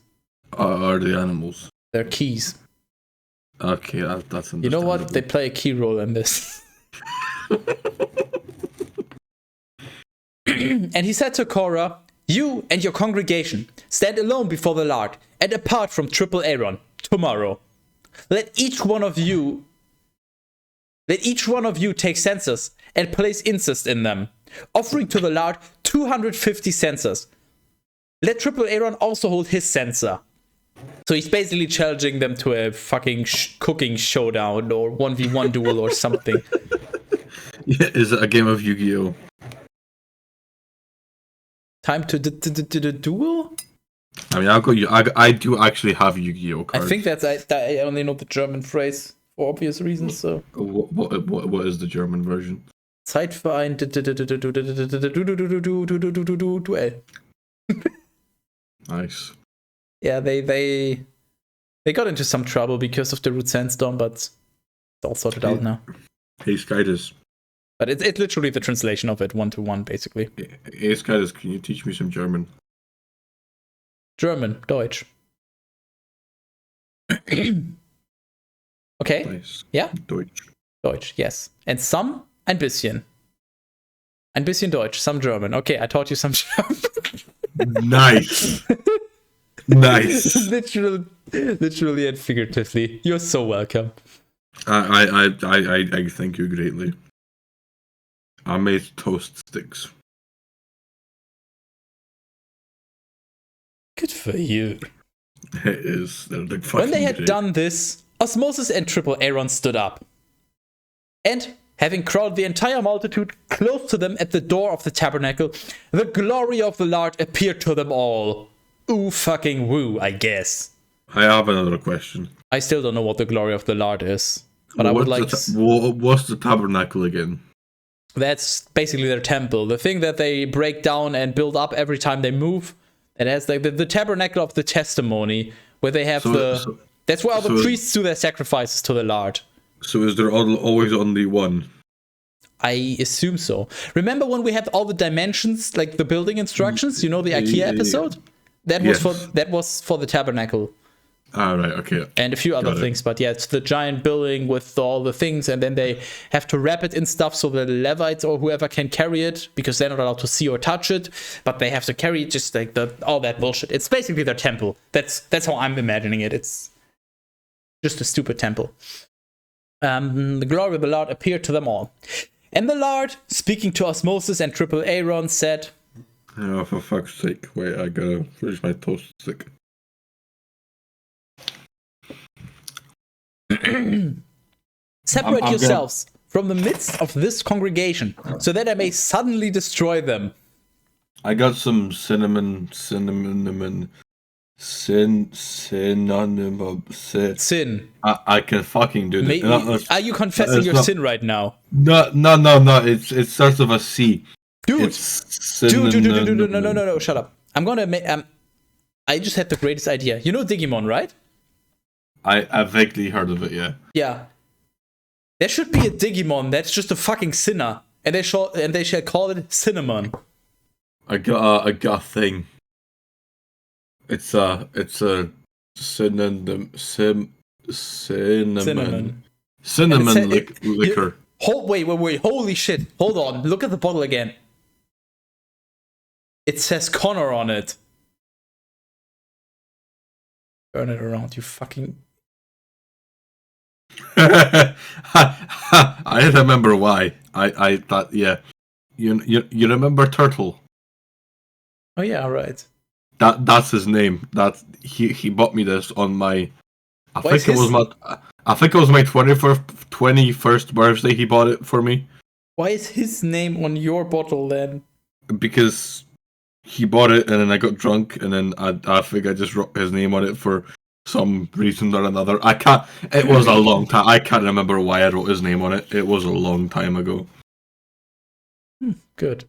Are they animals? They're keys. Okay, that's you know what? They play a key role in this. And he said to Korah, you and your congregation stand alone before the Lord and apart from triple Aaron tomorrow. Let each one of you take censers and place incense in them, offering to the Lord 250 censers. Let triple Aaron also hold his censer. So he's basically challenging them to a fucking cooking showdown or 1v1 duel or something. Yeah, is it a game of Yu-Gi-Oh? Time to the duel? I mean, I'll go. I do actually have Yu-Gi-Oh I cards. think I only know the German phrase for obvious reasons. So What is the German version? Zeitverein Duell. Nice. Yeah, they got into some trouble because of the root sandstorm, but it's all sorted out now. Hey, Skydus. But it's literally the translation of it, 1-to-1, basically. Hey, Skydus, can you teach me some German? German, Deutsch. Okay. Nice. Yeah? Deutsch. Deutsch, yes. And some, ein bisschen. Ein bisschen Deutsch, some German. Okay, I taught you some German. Nice. Nice. Literally and figuratively. You're so welcome. I thank you greatly. I made toast sticks. Good for you. It is. They're like fucking When they had great. done this, Osmosis and Triple Aaron stood up. And, having crowded the entire multitude close to them at the door of the tabernacle, the glory of the Lord appeared to them all. Ooh fucking woo, I guess. I have another question. I still don't know what the glory of the Lord is. But I would like what's the tabernacle again? That's basically their temple. The thing that they break down and build up every time they move. It has like the tabernacle of the testimony, where they have that's where all the priests do their sacrifices to the Lord. So is there always only one? I assume so. Remember when we had all the dimensions, like the building instructions? You know, the IKEA episode? That was for the tabernacle. Ah, right, okay. And a few other things, but yeah, it's the giant building with all the things, and then they have to wrap it in stuff so the Levites or whoever can carry it, because they're not allowed to see or touch it, but they have to carry it, just like all that bullshit. It's basically their temple. That's how I'm imagining it. It's just a stupid temple. The glory of the Lord appeared to them all. And the Lord, speaking to Osmosis and Triple Aaron, said, Oh, for fuck's sake. Wait, I gotta finish my toast stick. Separate yourselves from the midst of this congregation, so that I may suddenly destroy them. I got some cinnamon. Sin. I can fucking do this. Are you confessing your sin right now? No. It starts with a C. Dude, no, shut up. I'm gonna make. I just had the greatest idea. You know Digimon, right? I vaguely heard of it, yeah. Yeah. There should be a Digimon that's just a fucking sinner, and they shall call it Cinnamon. I got a thing. It's a cinnamon liquor. Wait, holy shit. Hold on, look at the bottle again. It says Connor on it. Turn it around, you fucking... I remember why. I thought, yeah. You remember Turtle? Oh yeah, right. That's his name. He bought me this on my I think it was my 21st birthday he bought it for me. Why is his name on your bottle then? Because he bought it and then I got drunk and then I think I just wrote his name on it for some reason or another. It was a long time. I can't remember why I wrote his name on it. It was a long time ago. Good.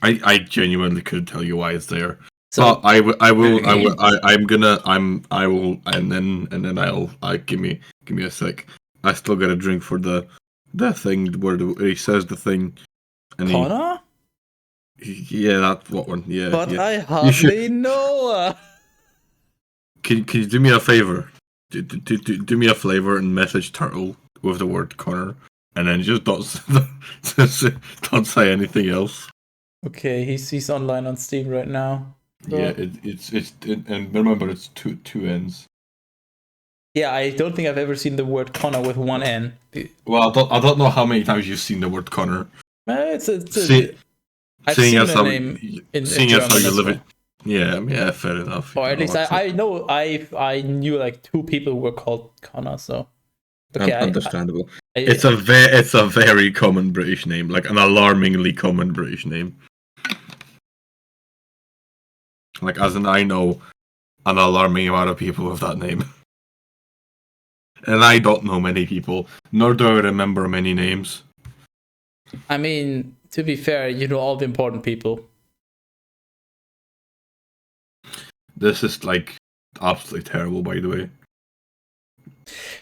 I genuinely couldn't tell you why it's there. So I will, and then I'll give me a sec. I still got a drink for the thing where he says the thing. And Connor? Yeah, that's what one. Yeah. But yeah. I hardly know. Can you do me a favor? Do me a favor and message Turtle with the word Connor, and then just don't say anything else. Okay, he's online on Steam right now. So. Yeah, it's and remember it's two N's. Yeah, I don't think I've ever seen the word Connor with one N. Well, I don't know how many times you've seen the word Connor. I've seen the name in German how you live it. Yeah, fair enough. Or at least I know I knew like two people who were called Connor, so okay, understandable. It's a very common British name, like an alarmingly common British name. Like, as in, I know an alarming amount of people with that name. And I don't know many people, nor do I remember many names. I mean, to be fair, you know all the important people. This is like absolutely terrible, by the way.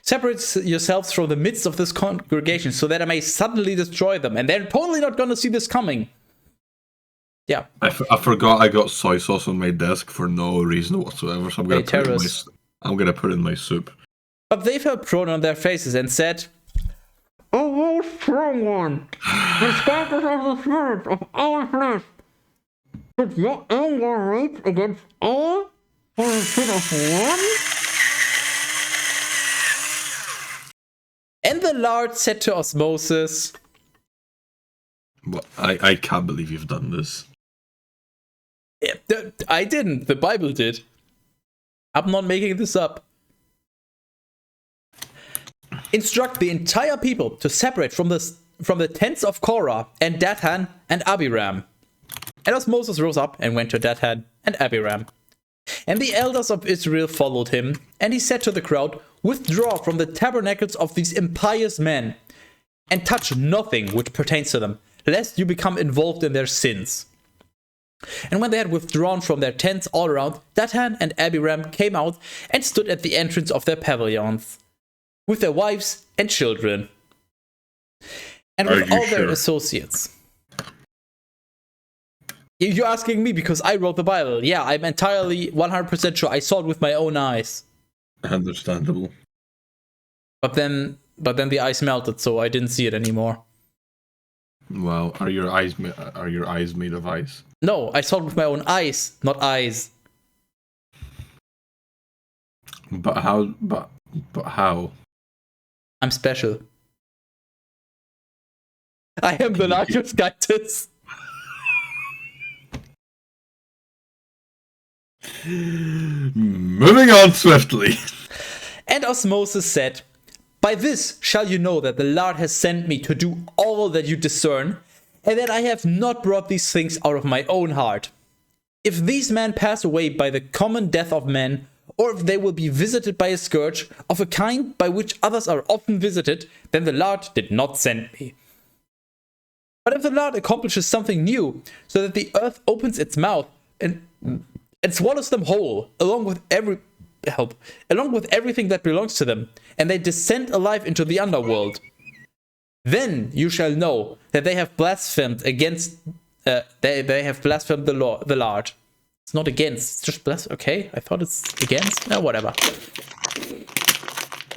Separate yourselves from the midst of this congregation so that I may suddenly destroy them, and they're totally not gonna see this coming. Yeah. I forgot I got soy sauce on my desk for no reason whatsoever, so I'm gonna put it in my soup. But they fell prone on their faces and said, "O strong one, the sparkles of the spirit of our flesh, did your anger rage against all for instead of one?" And the Lord said to Osmosis, Well, I can't believe you've done this. I didn't, the Bible did. I'm not making this up. Instruct the entire people to separate from the tents of Korah and Dathan and Abiram. And as Moses rose up and went to Dathan and Abiram. And the elders of Israel followed him, and he said to the crowd, "Withdraw from the tabernacles of these impious men, and touch nothing which pertains to them, lest you become involved in their sins." And when they had withdrawn from their tents all around, Dathan and Abiram came out and stood at the entrance of their pavilions, with their wives and children, and with all their associates. You're asking me because I wrote the Bible. Yeah, I'm entirely 100% sure. I saw it with my own eyes. Understandable. But then the ice melted, so I didn't see it anymore. Well, are your eyes made of ice? No, I saw it with my own eyes, not eyes. But how? But how? I'm special. I am the largest Titus. Moving on swiftly. And Osmosis said, "By this shall you know that the Lord has sent me to do all that you discern, and that I have not brought these things out of my own heart. If these men pass away by the common death of men, or if they will be visited by a scourge of a kind by which others are often visited, then the Lord did not send me. But if the Lord accomplishes something new, so that the earth opens its mouth and swallows them whole, along with everything that belongs to them, and they descend alive into the underworld, then you shall know that they have blasphemed against they have blasphemed the Lord." It's not against, it's just bless. Okay, I thought it's against. No, whatever.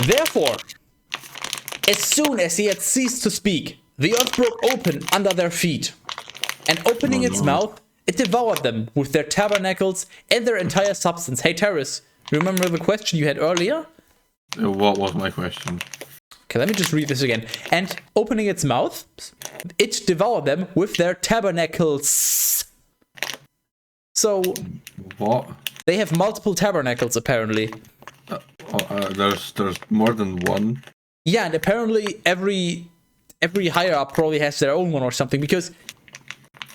"Therefore, as soon as he had ceased to speak, the earth broke open under their feet, and opening its mouth, it devoured them with their tabernacles and their entire substance." Hey, Teras, remember the question you had earlier? What was my question? Okay, let me just read this again. "And opening its mouth, it devoured them with their tabernacles." So, what? They have multiple tabernacles, apparently. There's more than one. Yeah, and apparently every higher up probably has their own one or something, because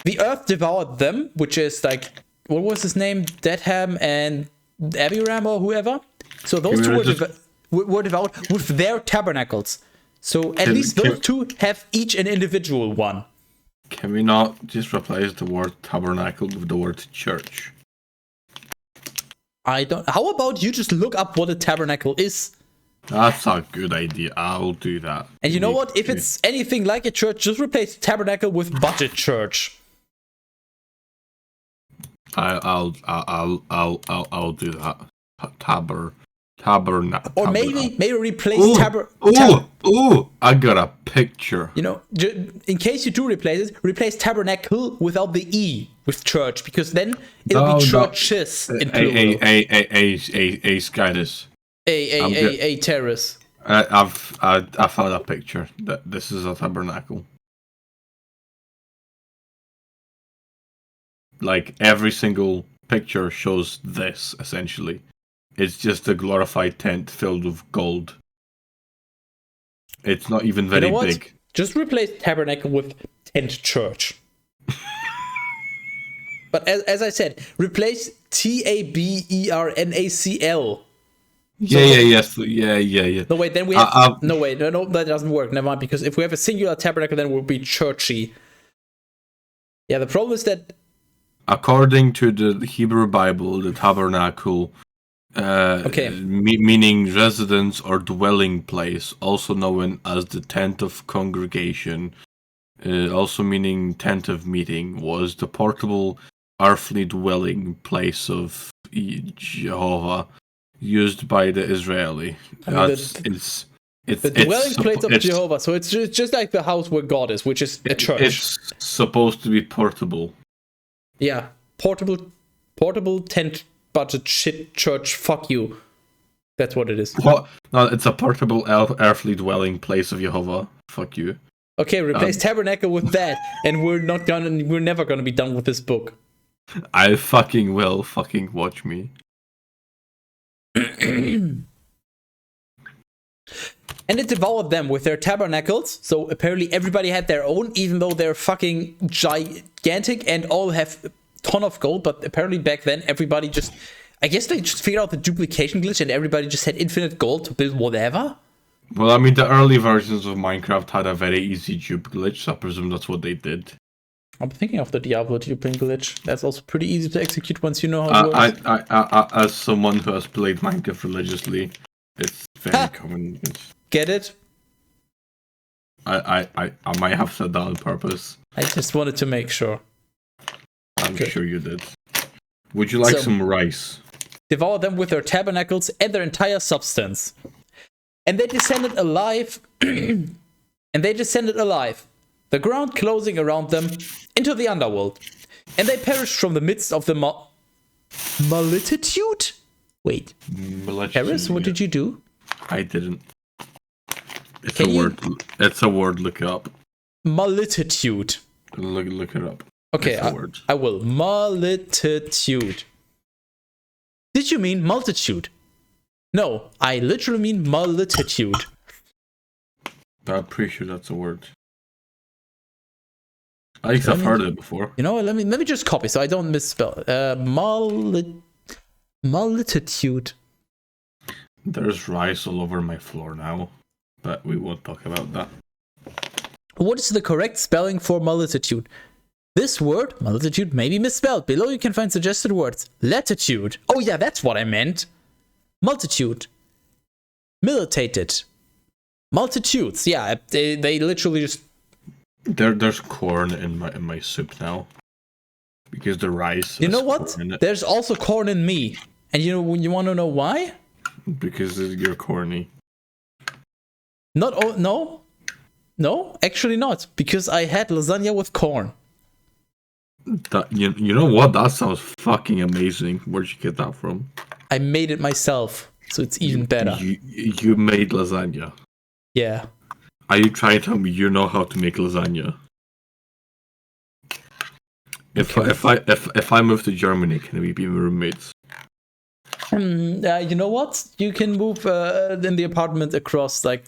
the earth devoured them, which is like, what was his name? Dedham and Abiram or whoever. So those two were devoured with their tabernacles. So at least those two have each an individual one. Can we not just replace the word tabernacle with the word church? How about you just look up what a tabernacle is? That's a good idea. I'll do that. And you know what? If it's anything like a church, just replace tabernacle with budget church. I'll do that. Tabernacle. Or maybe replace I got a picture. You know, in case you do replace tabernacle without the E with church, because then it'll be churches in plural. A Skydus. A Teras. I found a picture. This is a tabernacle. Like every single picture shows this essentially. It's just a glorified tent filled with gold. It's not even very big. Just replace tabernacle with tent church. But as I said, replace Tabernacl. Yeah. No, wait, then we have... no, that doesn't work. Never mind, because if we have a singular tabernacle, then it will be churchy. Yeah, the problem is that... According to the Hebrew Bible, the tabernacle, meaning residence or dwelling place, also known as the tent of congregation, also meaning tent of meeting, was the portable earthly dwelling place of Jehovah, used by the Israeli. The dwelling place of Jehovah, so it's just like the house where God is, which is a church. It's supposed to be portable. Yeah, portable tent budget shit church. Fuck you. That's what it is. What? No, it's a portable earthly dwelling place of Jehovah. Fuck you. Okay, replace tabernacle with that, and we're never gonna be done with this book. I fucking will. Fucking watch me. And it devoured them with their tabernacles. So apparently everybody had their own, even though they're fucking gigantic and all have a ton of gold. But apparently back then everybody just... I guess they just figured out the duplication glitch and everybody just had infinite gold to build whatever. Well, I mean, the early versions of Minecraft had a very easy dupe glitch, so I presume that's what they did. I'm thinking of the Diablo duping glitch. That's also pretty easy to execute once you know how it works. I, as someone who has played Minecraft religiously, it's very common. Get it? I might have said that on purpose. I just wanted to make sure. I'm sure you did. Would you like some rice? Devour them with their tabernacles and their entire substance. And they descended alive. The ground closing around them into the underworld. And they perished from the midst of the multitude? Wait. Teras, what did you do? I didn't. It's a word. Look it up. Multitude. Look it up. Okay, I will. Multitude. Did you mean multitude? No, I literally mean multitude. I'm pretty sure that's a word. At least I've heard it before. You know what? Let me just copy so I don't misspell. Multitude. There's rice all over my floor now, but we won't talk about that. What is the correct spelling for multitude? This word, multitude, may be misspelled. Below you can find suggested words. Latitude. Oh yeah, that's what I meant. Multitude. Militated. Multitudes. Yeah, they literally just... There's corn in my soup now. Because the rice... You know what? There's also corn in me. And you want to know why? Because you're corny. No, actually not. Because I had lasagna with corn. You know what? That sounds fucking amazing. Where'd you get that from? I made it myself, so it's even better. You made lasagna? Yeah. Are you trying to tell me you know how to make lasagna? If I move to Germany, can we be roommates? You know what? You can move in the apartment across same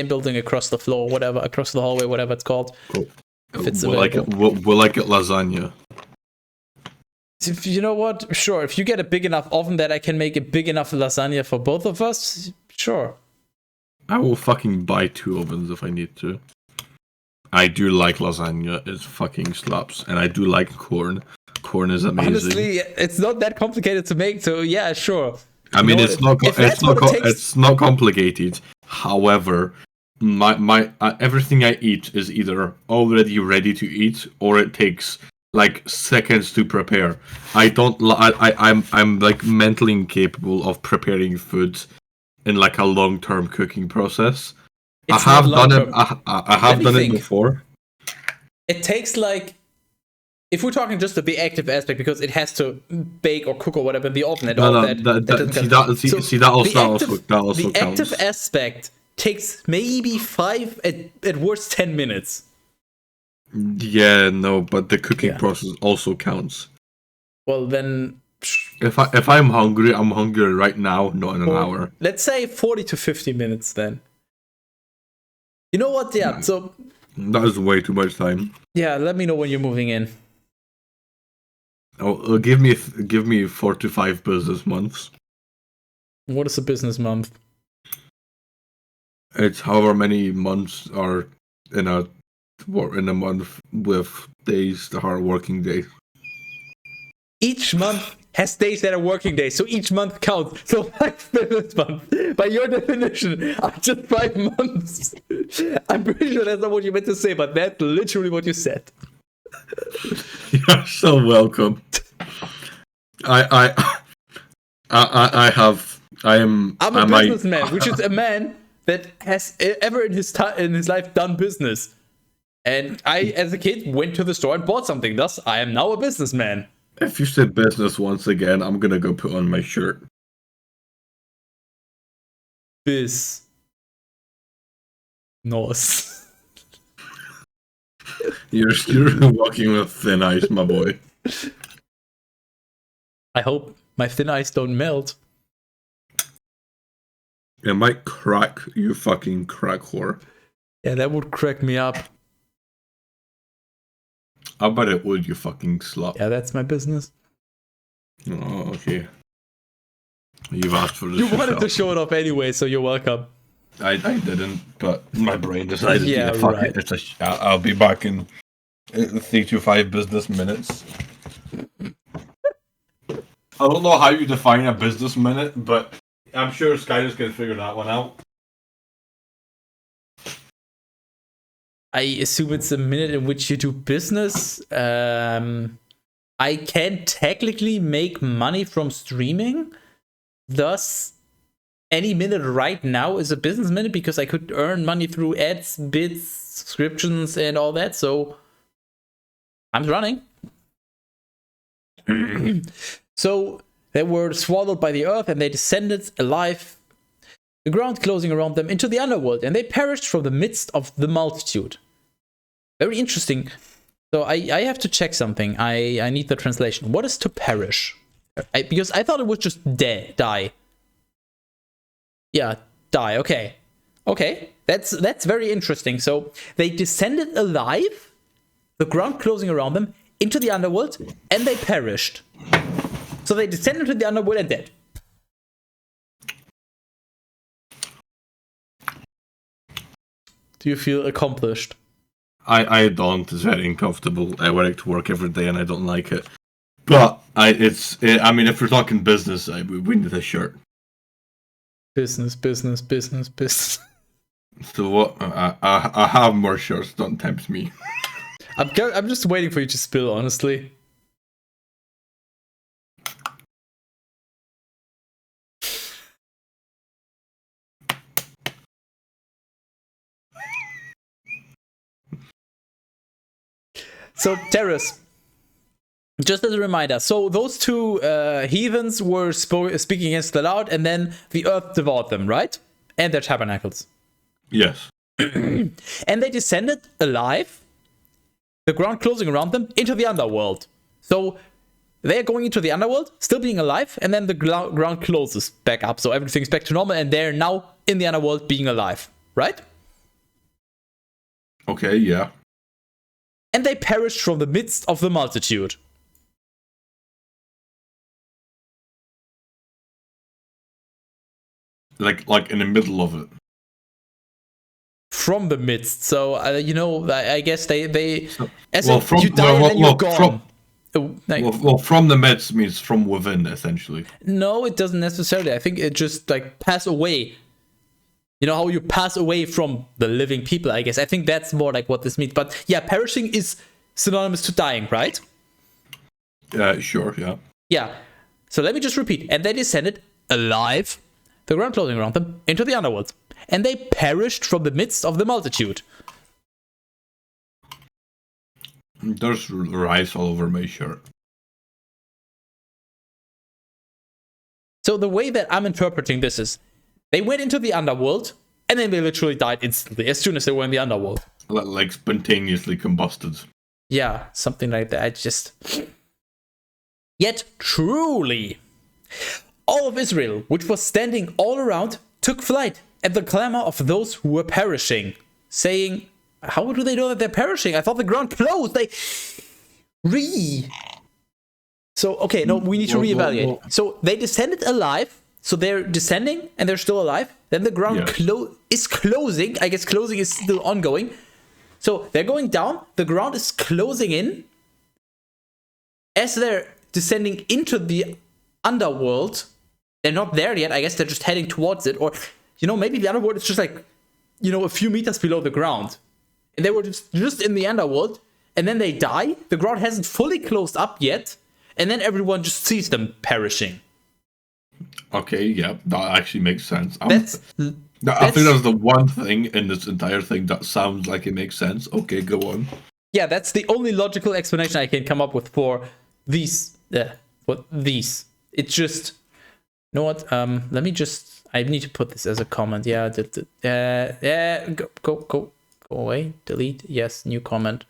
building across the floor, whatever, across the hallway, whatever it's called. Cool. Will I get lasagna? If you know what? Sure. If you get a big enough oven that I can make a big enough lasagna for both of us, sure. I will fucking buy 2 ovens if I need to. I do like lasagna. It fucking slaps. And I do like corn. Corn is amazing. Honestly, it's not that complicated to make, so yeah, sure. I mean, it's not complicated. However, my everything I eat is either already ready to eat or it takes like seconds to prepare. I'm like mentally incapable of preparing food in like a long-term cooking process. I have done it before. It takes like, if we're talking just the active aspect, because it has to bake or cook or whatever in the oven and that also the active aspect takes maybe 5 at worst 10 minutes. Yeah, no, but the cooking process also counts. Well, then if I'm hungry, I'm hungry right now, not in an hour. Let's say 40 to 50 minutes then. You know what? Yeah, so that is way too much time. Yeah, let me know when you're moving in. Give me 4 to 5 business months. What is a business month? It's however many months are in a month with days that are working days. Each month has days that are working days, so each month counts. So 5 business months, by your definition, are just 5 months. I'm pretty sure that's not what you meant to say, but that's literally what you said. You're so welcome. I'm a businessman, which is a man that has ever in his life done business. And I, as a kid, went to the store and bought something. Thus, I am now a businessman. If you say business once again, I'm gonna go put on my shirt. Biz. Nos. You're walking with thin ice, my boy. I hope my thin ice don't melt. It might crack, you fucking crack whore. Yeah, that would crack me up. I bet it would, you fucking slut. Yeah, that's my business. Oh, okay. You've asked for this. You wanted to show it off anyway, so you're welcome. I didn't, but my brain decided. Yeah, fuck right. it. I'll be back in 3 to 5 business minutes. I don't know how you define a business minute, but I'm sure Skyler's gonna figure that one out. I assume it's a minute in which you do business. I can technically make money from streaming. Thus, any minute right now is a business minute because I could earn money through ads, bits, subscriptions, and all that. So, I'm running. So, they were swallowed by the earth and they descended alive, the ground closing around them, into the underworld, and they perished from the midst of the multitude. Very interesting. So I have to check something. I need the translation. What is to perish? Because I thought it was just die. Yeah, die. Okay. Okay. That's very interesting. So they descended alive, the ground closing around them, into the underworld, and they perished. So they descended to the underworld and dead. Do you feel accomplished? I don't. It's very uncomfortable. I work to work every day and I don't like it. But I mean, if we're talking business, we need a shirt. Business. So what? I have more shirts. Don't tempt me. I'm just waiting for you to spill, honestly. So, Teras, just as a reminder, so those two heathens were speaking against the Lord, and then the earth devoured them, right? And their tabernacles. Yes. And they descended alive, the ground closing around them, into the underworld. So they're going into the underworld, still being alive, and then the ground closes back up, so everything's back to normal, and they're now in the underworld being alive, right? Okay, yeah. And they perished from the midst of the multitude. Like in the middle of it. From the midst, so I guess they as well, if you die and then you're gone. From the midst means from within, essentially. No, it doesn't necessarily. I think it just like pass away. You know how you pass away from the living people, I guess. I think that's more like what this means. But yeah, perishing is synonymous to dying, right? Sure, yeah. Yeah. So let me just repeat. And they descended alive, the ground closing around them, into the underworld. And they perished from the midst of the multitude. There's rice all over my shirt. So the way that I'm interpreting this is, they went into the underworld, and then they literally died instantly, as soon as they were in the underworld. Like spontaneously combusted. Yeah, something like that. Yet truly, all of Israel, which was standing all around, took flight at the clamor of those who were perishing, saying, how do they know that they're perishing? I thought the ground closed. So, okay, no, we need to reevaluate. Well. So they descended alive. So they're descending and they're still alive. Then the ground is closing. I guess closing is still ongoing. So they're going down. The ground is closing in. As they're descending into the underworld, they're not there yet. I guess they're just heading towards it. Or, maybe the underworld is just like, a few meters below the ground. And they were just in the underworld. And then they die. The ground hasn't fully closed up yet. And then everyone just sees them perishing. Okay, yeah, that actually makes sense. I think that's the one thing in this entire thing that sounds like it makes sense. Okay, go on. Yeah, that's the only logical explanation I can come up with for these. It's just, you know what? Let me just. I need to put this as a comment. Yeah, go away. Delete. Yes, new comment.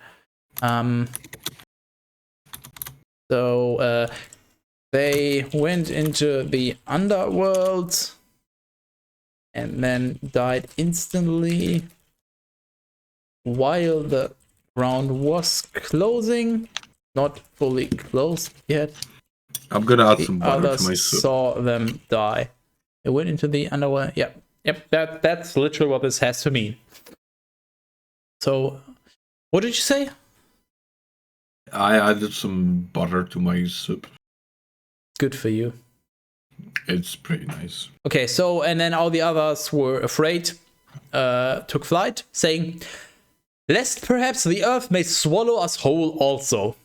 So they went into the underworld and then died instantly while the ground was closing, not fully closed yet. I'm gonna add some butter to my soup. Saw them die. They went into the underworld. Yep. That's literally what this has to mean. So, what did you say? I added some butter to my soup. Good for you. It's pretty nice. Okay, so, and then all the others were afraid, took flight, saying, "Lest perhaps the earth may swallow us whole also."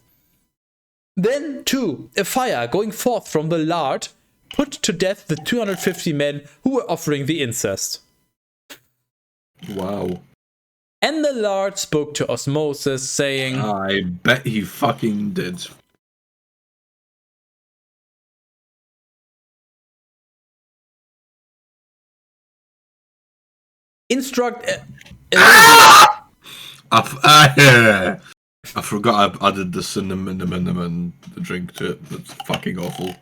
Then, too, a fire going forth from the lard put to death the 250 men who were offering the incest. Wow. And the Lord spoke to Osmosis, saying, I bet he fucking did. Instruct... I forgot I added the cinnamon drink to it. That's fucking awful.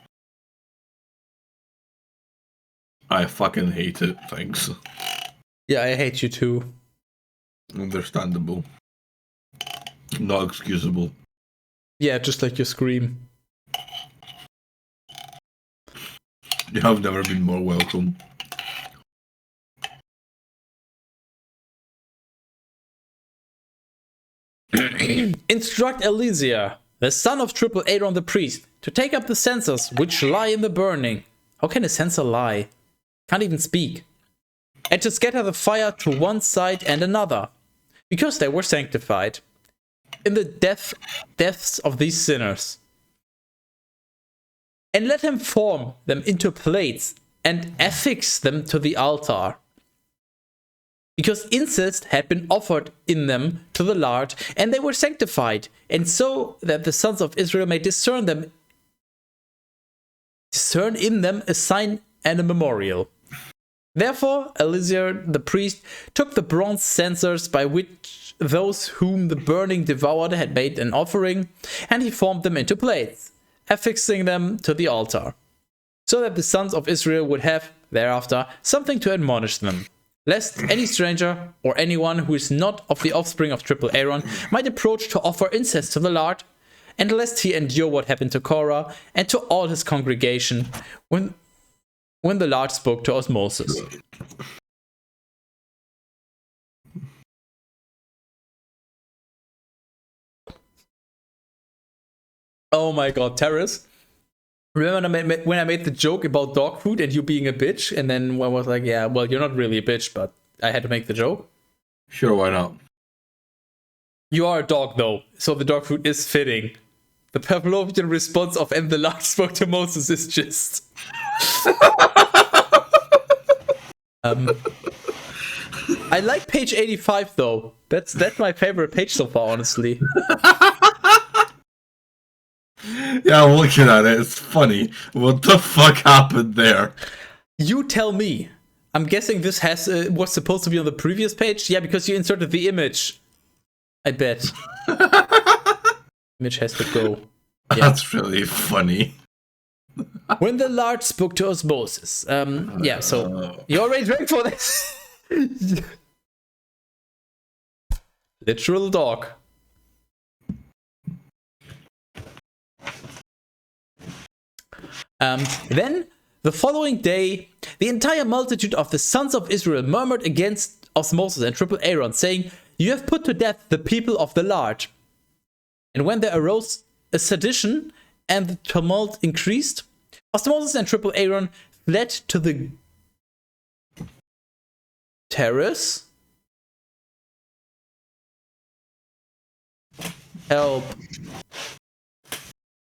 I fucking hate it, thanks. Yeah, I hate you too. Understandable. Not excusable. Yeah, just like your scream. You have never been more welcome. Instruct Elysia, the son of Triple Aaron the priest, to take up the censers which lie in the burning. How can a censer lie? Can't even speak. And to scatter the fire to one side and another, because they were sanctified in the deaths of these sinners. And let him form them into plates and affix them to the altar. Because incest had been offered in them to the Lord, and they were sanctified, and so that the sons of Israel may discern in them a sign and a memorial. Therefore, Elysia the priest took the bronze censers by which those whom the burning devoured had made an offering, and he formed them into plates, affixing them to the altar, so that the sons of Israel would have, thereafter, something to admonish them, lest any stranger or anyone who is not of the offspring of Triple Aaron might approach to offer incest to the Lord, and lest he endure what happened to Korah and to all his congregation when the Lord spoke to Osmosis. Oh my god, Teras. Remember when I made the joke about dog food and you being a bitch? And then I was like, yeah, well, you're not really a bitch, but I had to make the joke. Sure, why not? You are a dog, though, so the dog food is fitting. The Pavlovian response of "and the Lord spoke to Moses" is just... I like page 85, though. That's my favorite page so far, honestly. Yeah, I'm looking at it. It's funny. What the fuck happened there? You tell me. I'm guessing this was supposed to be on the previous page. Yeah, because you inserted the image. I bet. Image has to go. Yeah. That's really funny. When the Lord spoke to Osmosis. Yeah, so you already drank for this. Literal dog. Then, the following day, the entire multitude of the sons of Israel murmured against Osmosis and Triple Aaron, saying, "You have put to death the people of the large." And when there arose a sedition and the tumult increased, Osmosis and Triple Aaron fled to the Teras. Help.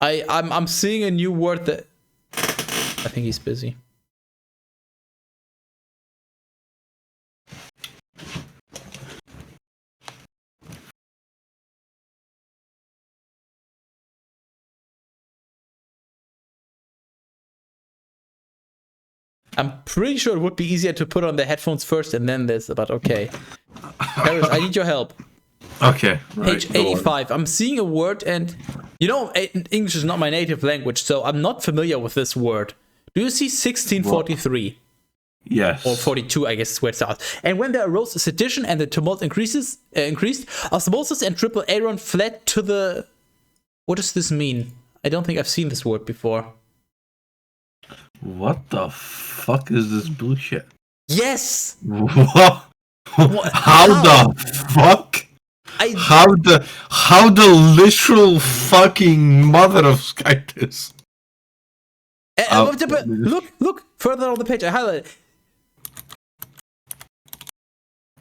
I'm seeing a new word that I think he's busy. I'm pretty sure it would be easier to put on the headphones first and then this, but okay. Teras, I need your help. Okay. Right, Page 85. I'm seeing a word, and you know, English is not my native language, so I'm not familiar with this word. Do you see 1643? Yes. Or 42, I guess is where it starts. And when there arose a sedition and the tumult increased, Osmosis and Triple Aaron fled to the... What does this mean? I don't think I've seen this word before. What the fuck is this bullshit? Yes! What? How the fuck? How the literal fucking mother of Skytis? Look further on the page. I highlighted.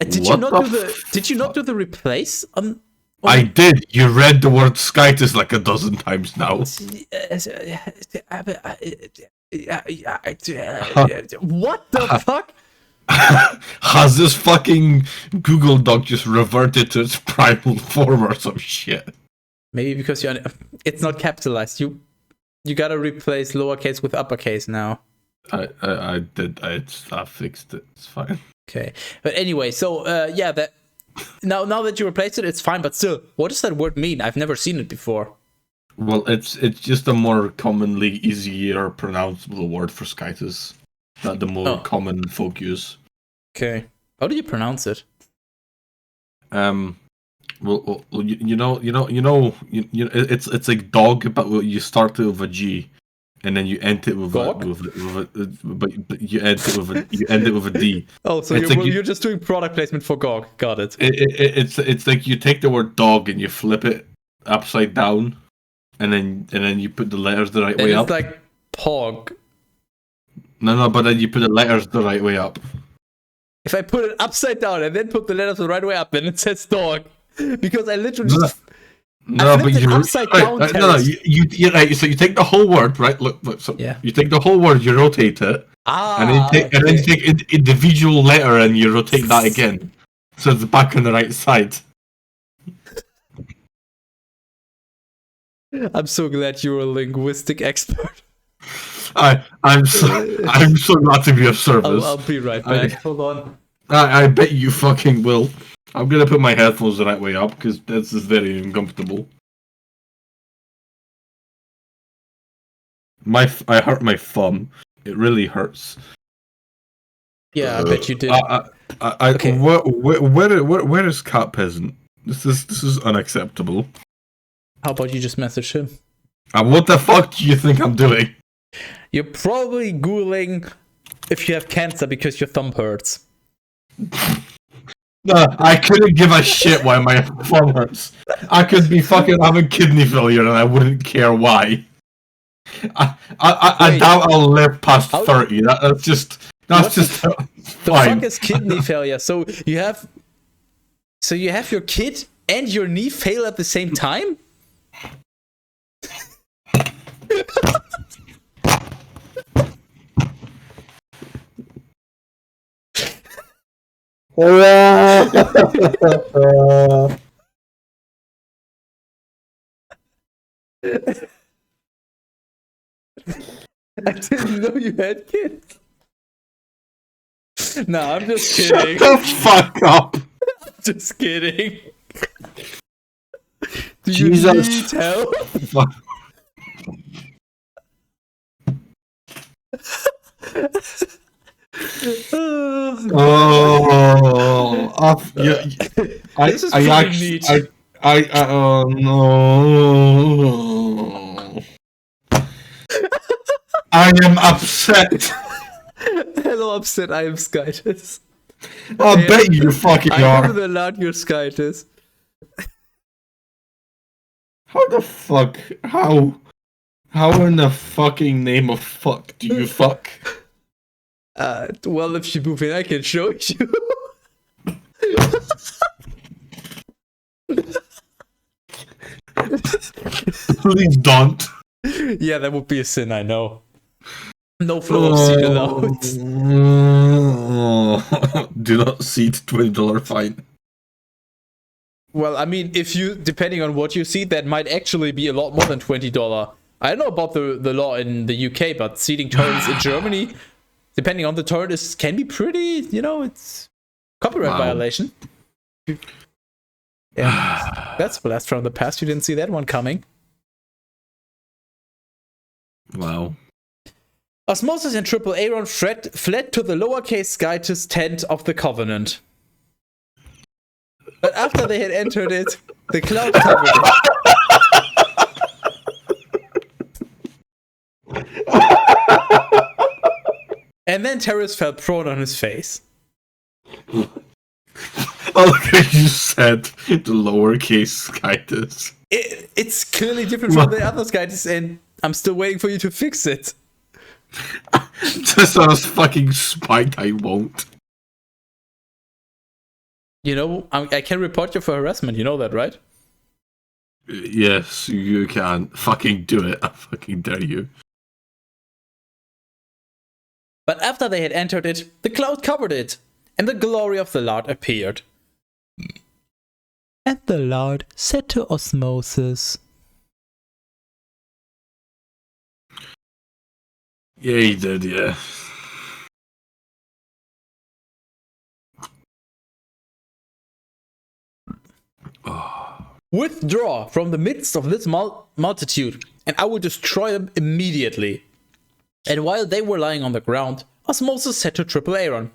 Did you not do the replace? I did. You read the word Skytis like a dozen times now. What the fuck? Has this fucking Google Doc just reverted to its primal form or some shit? Maybe because it's not capitalized. You gotta replace lowercase with uppercase now. I did. I fixed it. It's fine. Okay, but anyway, so yeah, that now that you replaced it, it's fine. But still, what does that word mean? I've never seen it before. Well, it's just a more commonly easier pronounceable word for Skytis. Not the more common folk use. Okay. How do you pronounce it? Well, it's like dog, but you start it with a G, and then you end it with but you end it with a D. Oh, so you're just doing product placement for GOG. Got it. It's like you take the word dog and you flip it upside down, and then you put the letters the right way up. It's like POG. No, but then you put the letters the right way up. If I put it upside down and then put the letters the right way up, then it says dog. Because I literally upside down. You're right. So you take the whole word, right? Look. So yeah. You take the whole word, you rotate it, and then you take individual letter and you rotate that again, so it's back on the right side. I'm so glad you're a linguistic expert. I'm so glad to be of service. I'll be right back. Hold on. I bet you fucking will. I'm gonna put my headphones the right way up because this is very uncomfortable. I hurt my thumb. It really hurts. Yeah, I bet you did. Okay. Where is Cat Peasant? This is unacceptable. How about you just message him? What the fuck do you think I'm doing? You're probably Googling if you have cancer because your thumb hurts. No, I couldn't give a shit why my thumb hurts. I could be fucking having kidney failure and I wouldn't care why. I doubt I'll live past 30. That's just fine. The fuck is kidney failure? So you have your kid and your knee fail at the same time? I didn't know you had kids. No, I'm just kidding. Shut the fuck up. Just kidding. Do you need help? This is pretty neat. Oh no. I am upset. Hello, upset. I am Skytis. I bet you fucking I are. am the Lord, your Skytis. How the fuck? How in the fucking name of fuck do you fuck? Well, if you move in, I can show you. Please don't. Yeah, that would be a sin, I know. No flow of seed allowed. Do not seed $20 fine. Well, I mean, if you, depending on what you see, that might actually be a lot more than $20. I don't know about the law in the UK, but seeding torrents in Germany, depending on the torrent, can be pretty, it's copyright violation. Yeah, that's a blast from the past. You didn't see that one coming. Wow. Osmosis and Triple Aaron fled to the lowercase Skytis tent of the Covenant. But after they had entered it, the cloud covered it. And then Teras fell prone on his face. Oh, look, you said the lowercase Skytis. It's clearly different from the other Skytis, and I'm still waiting for you to fix it. Just I was fucking spiked, I won't. I can report you for harassment, you know that, right? Yes, you can. Fucking do it. I fucking dare you. But after they had entered it, the cloud covered it, and the glory of the Lord appeared. And the Lord said to Osmosis, Yeah, he did, yeah. withdraw from the midst of this multitude, and I will destroy them immediately. And while they were lying on the ground, Osmosis said to Triple Aaron,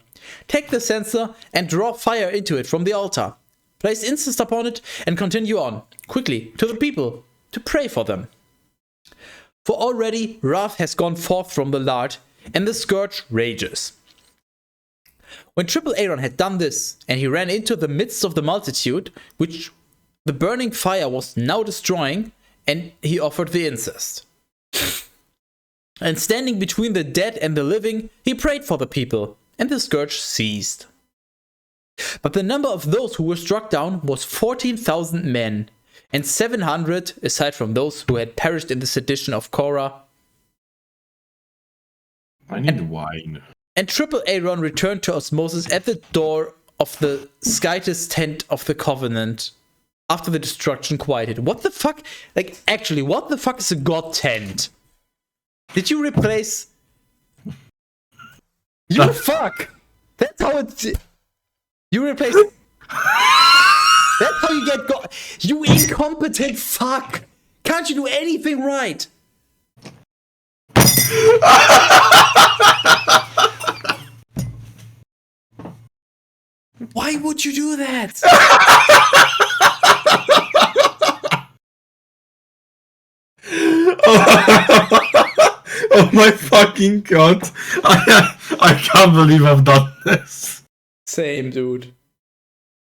take the censer and draw fire into it from the altar. Place incense upon it and continue on, quickly, to the people, to pray for them. For already wrath has gone forth from the Lord, and the scourge rages. When Triple Aaron had done this, and he ran into the midst of the multitude, which the burning fire was now destroying, and he offered the incense. And standing between the dead and the living, he prayed for the people, and the scourge ceased. But the number of those who were struck down was 14,000 men, and 700, aside from those who had perished in the sedition of Korah. I need wine. And Triple Aaron returned to Osmosis at the door of the Skytis tent of the Covenant, after the destruction quieted. What the fuck? Like, actually, what the fuck is a god tent? Did you replace... You fuck! That's how it... You replace... That's how you get god... You incompetent fuck! Can't you do anything right? Why would you do that? Oh my fucking god. I can't believe I've done this. Same, dude.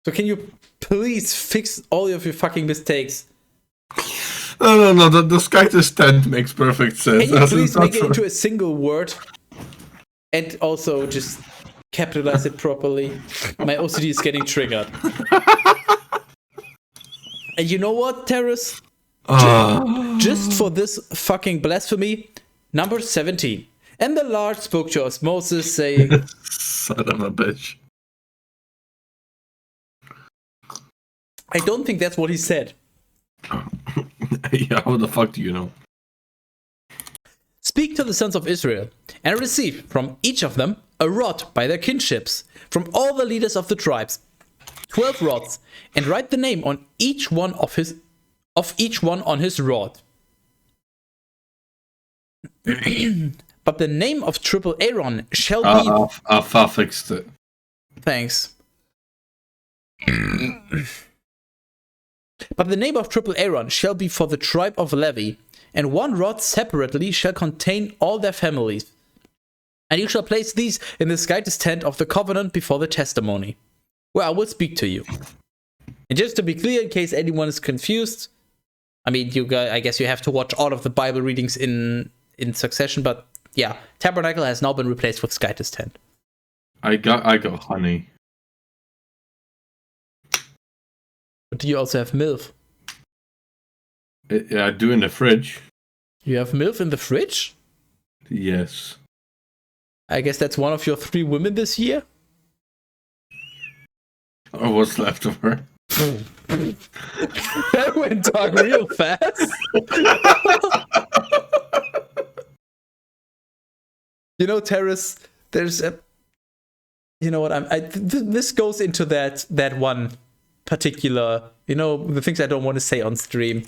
So can you please fix all of your fucking mistakes? No, the Skytis tent makes perfect sense. Can you please make it into a single word? And also just capitalize it properly. My OCD is getting triggered. And you know what, Teras? Just for this fucking blasphemy, number 17. And the Lord spoke to Osmosis, saying... Son of a bitch. I don't think that's what he said. Yeah, how the fuck do you know? Speak to the sons of Israel, and receive from each of them a rod by their kinships, from all the leaders of the tribes, 12 rods, and write the name on each one of each one on his rod. But the name of Triple Aaron shall be... I fixed it. Thanks. But the name of Triple Aaron shall be for the tribe of Levi, and one rod separately shall contain all their families. And you shall place these in the sky's tent of the covenant before the testimony, where I will speak to you. And just to be clear, in case anyone is confused, I mean, you guys, I guess you have to watch all of the Bible readings in succession, but yeah, tabernacle has now been replaced with sky's tent. I got honey. But do you also have MILF? I do in the fridge. You have MILF in the fridge? Yes. I guess that's one of your 3 women this year? Or what's left of her. That went down real fast. You know, Teras, there's a... You know what, this goes into that one particular... You know, the things I don't want to say on stream.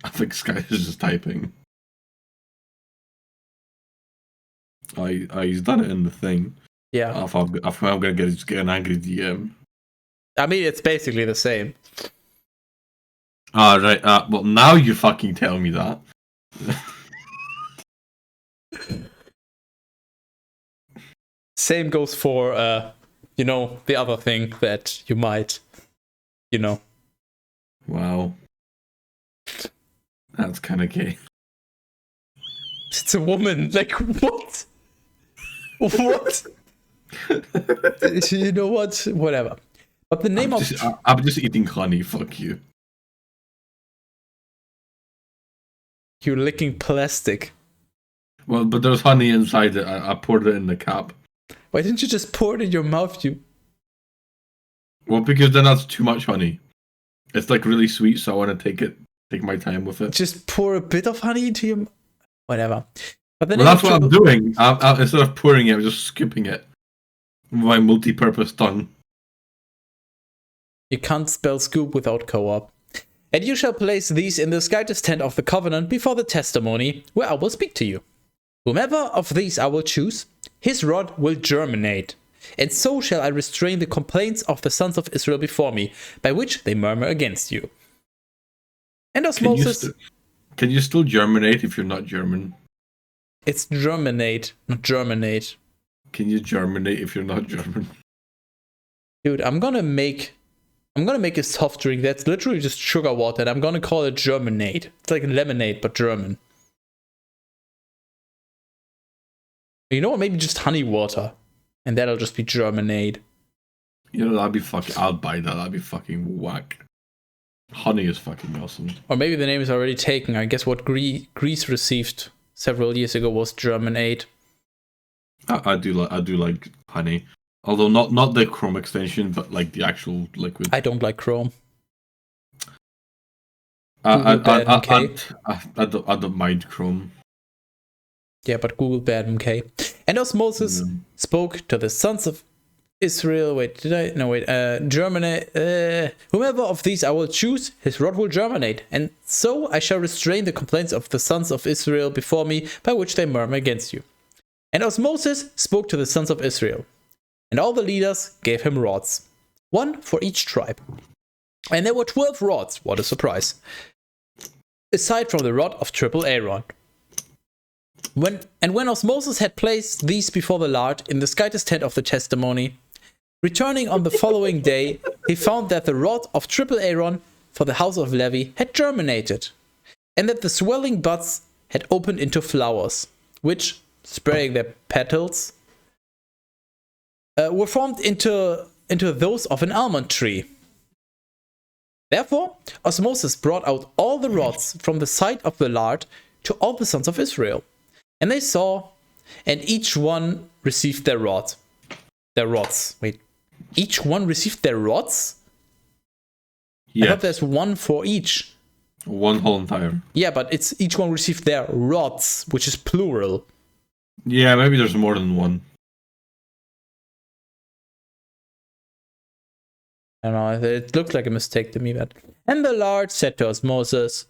I think Sky is just typing. He's done it in the thing. Yeah. I thought I'm gonna get an angry DM. I mean, it's basically the same. Right. Well, now you fucking tell me that. Same goes for, you know, the other thing that you might, you know. Wow. That's kind of gay. It's a woman. Like, what? What? You know what? Whatever. But the name I'm just eating honey. Fuck you. You're licking plastic. Well, but there's honey inside it. I poured it in the cup. Why didn't you just pour it in your mouth, you? Well, because then that's too much honey. It's like really sweet, so I want to take my time with it. Just pour a bit of honey into your... Whatever. But then that's what I'm doing. Instead of pouring it, I'm just skipping it. With my multi-purpose tongue. You can't spell scoop without co-op. And you shall place these in the sky's tent of the covenant before the testimony, where I will speak to you. Whomever of these I will choose, his rod will germinate. And so shall I restrain the complaints of the sons of Israel before me, by which they murmur against you. And osmosis... Can you still germinate if you're not German? It's germinate, not germinate. Can you germinate if you're not German? Dude, I'm gonna make a soft drink that's literally just sugar water, and I'm gonna call it Germinate. It's like lemonade, but German. You know what? Maybe just honey water, and that'll just be Germinade. You know, that'd be fucking... I'll buy that. That'd be fucking whack. Honey is fucking awesome. Or maybe the name is already taken. I guess what Greece received several years ago was Germinate. I do like honey. Although not the Chrome extension, but like the actual liquid. I don't like Chrome. I don't mind Chrome. Yeah, but Google bad MK. And osmosis spoke to the sons of Israel. Wait, did I? No, wait. Germinate. Whomever of these I will choose, his rod will germinate. And so I shall restrain the complaints of the sons of Israel before me, by which they murmur against you. And osmosis spoke to the sons of Israel. And all the leaders gave him rods, one for each tribe. And there were 12 rods, what a surprise, aside from the rod of triple Aaron. When osmosis had placed these before the Lord in the sky's tent of the testimony, returning on the following day, he found that the rod of triple Aaron for the house of Levi had germinated, and that the swelling buds had opened into flowers, which, spreading their petals, were formed into those of an almond tree. Therefore, osmosis brought out all the rods from the sight of the Lord to all the sons of Israel. And they saw, and each one received their rod. Their rods. Wait, each one received their rods? Yes. I thought there's one for each. One whole entire. Yeah, but it's each one received their rods, which is plural. Yeah, maybe there's more than one. I don't know, it looked like a mistake to me, but... And the Lord said to osmosis,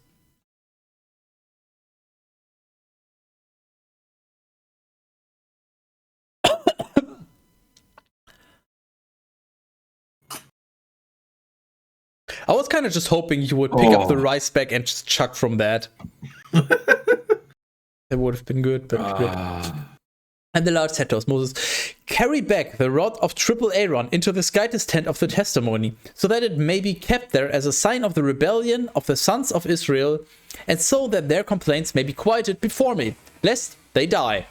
I was kind of just hoping you would pick up the rice bag and just chuck from that. That would have been good, but And the Lord said to Moses, carry back the rod of triple Aaron into the sky's tent of the testimony, so that it may be kept there as a sign of the rebellion of the sons of Israel, and so that their complaints may be quieted before me, lest they die.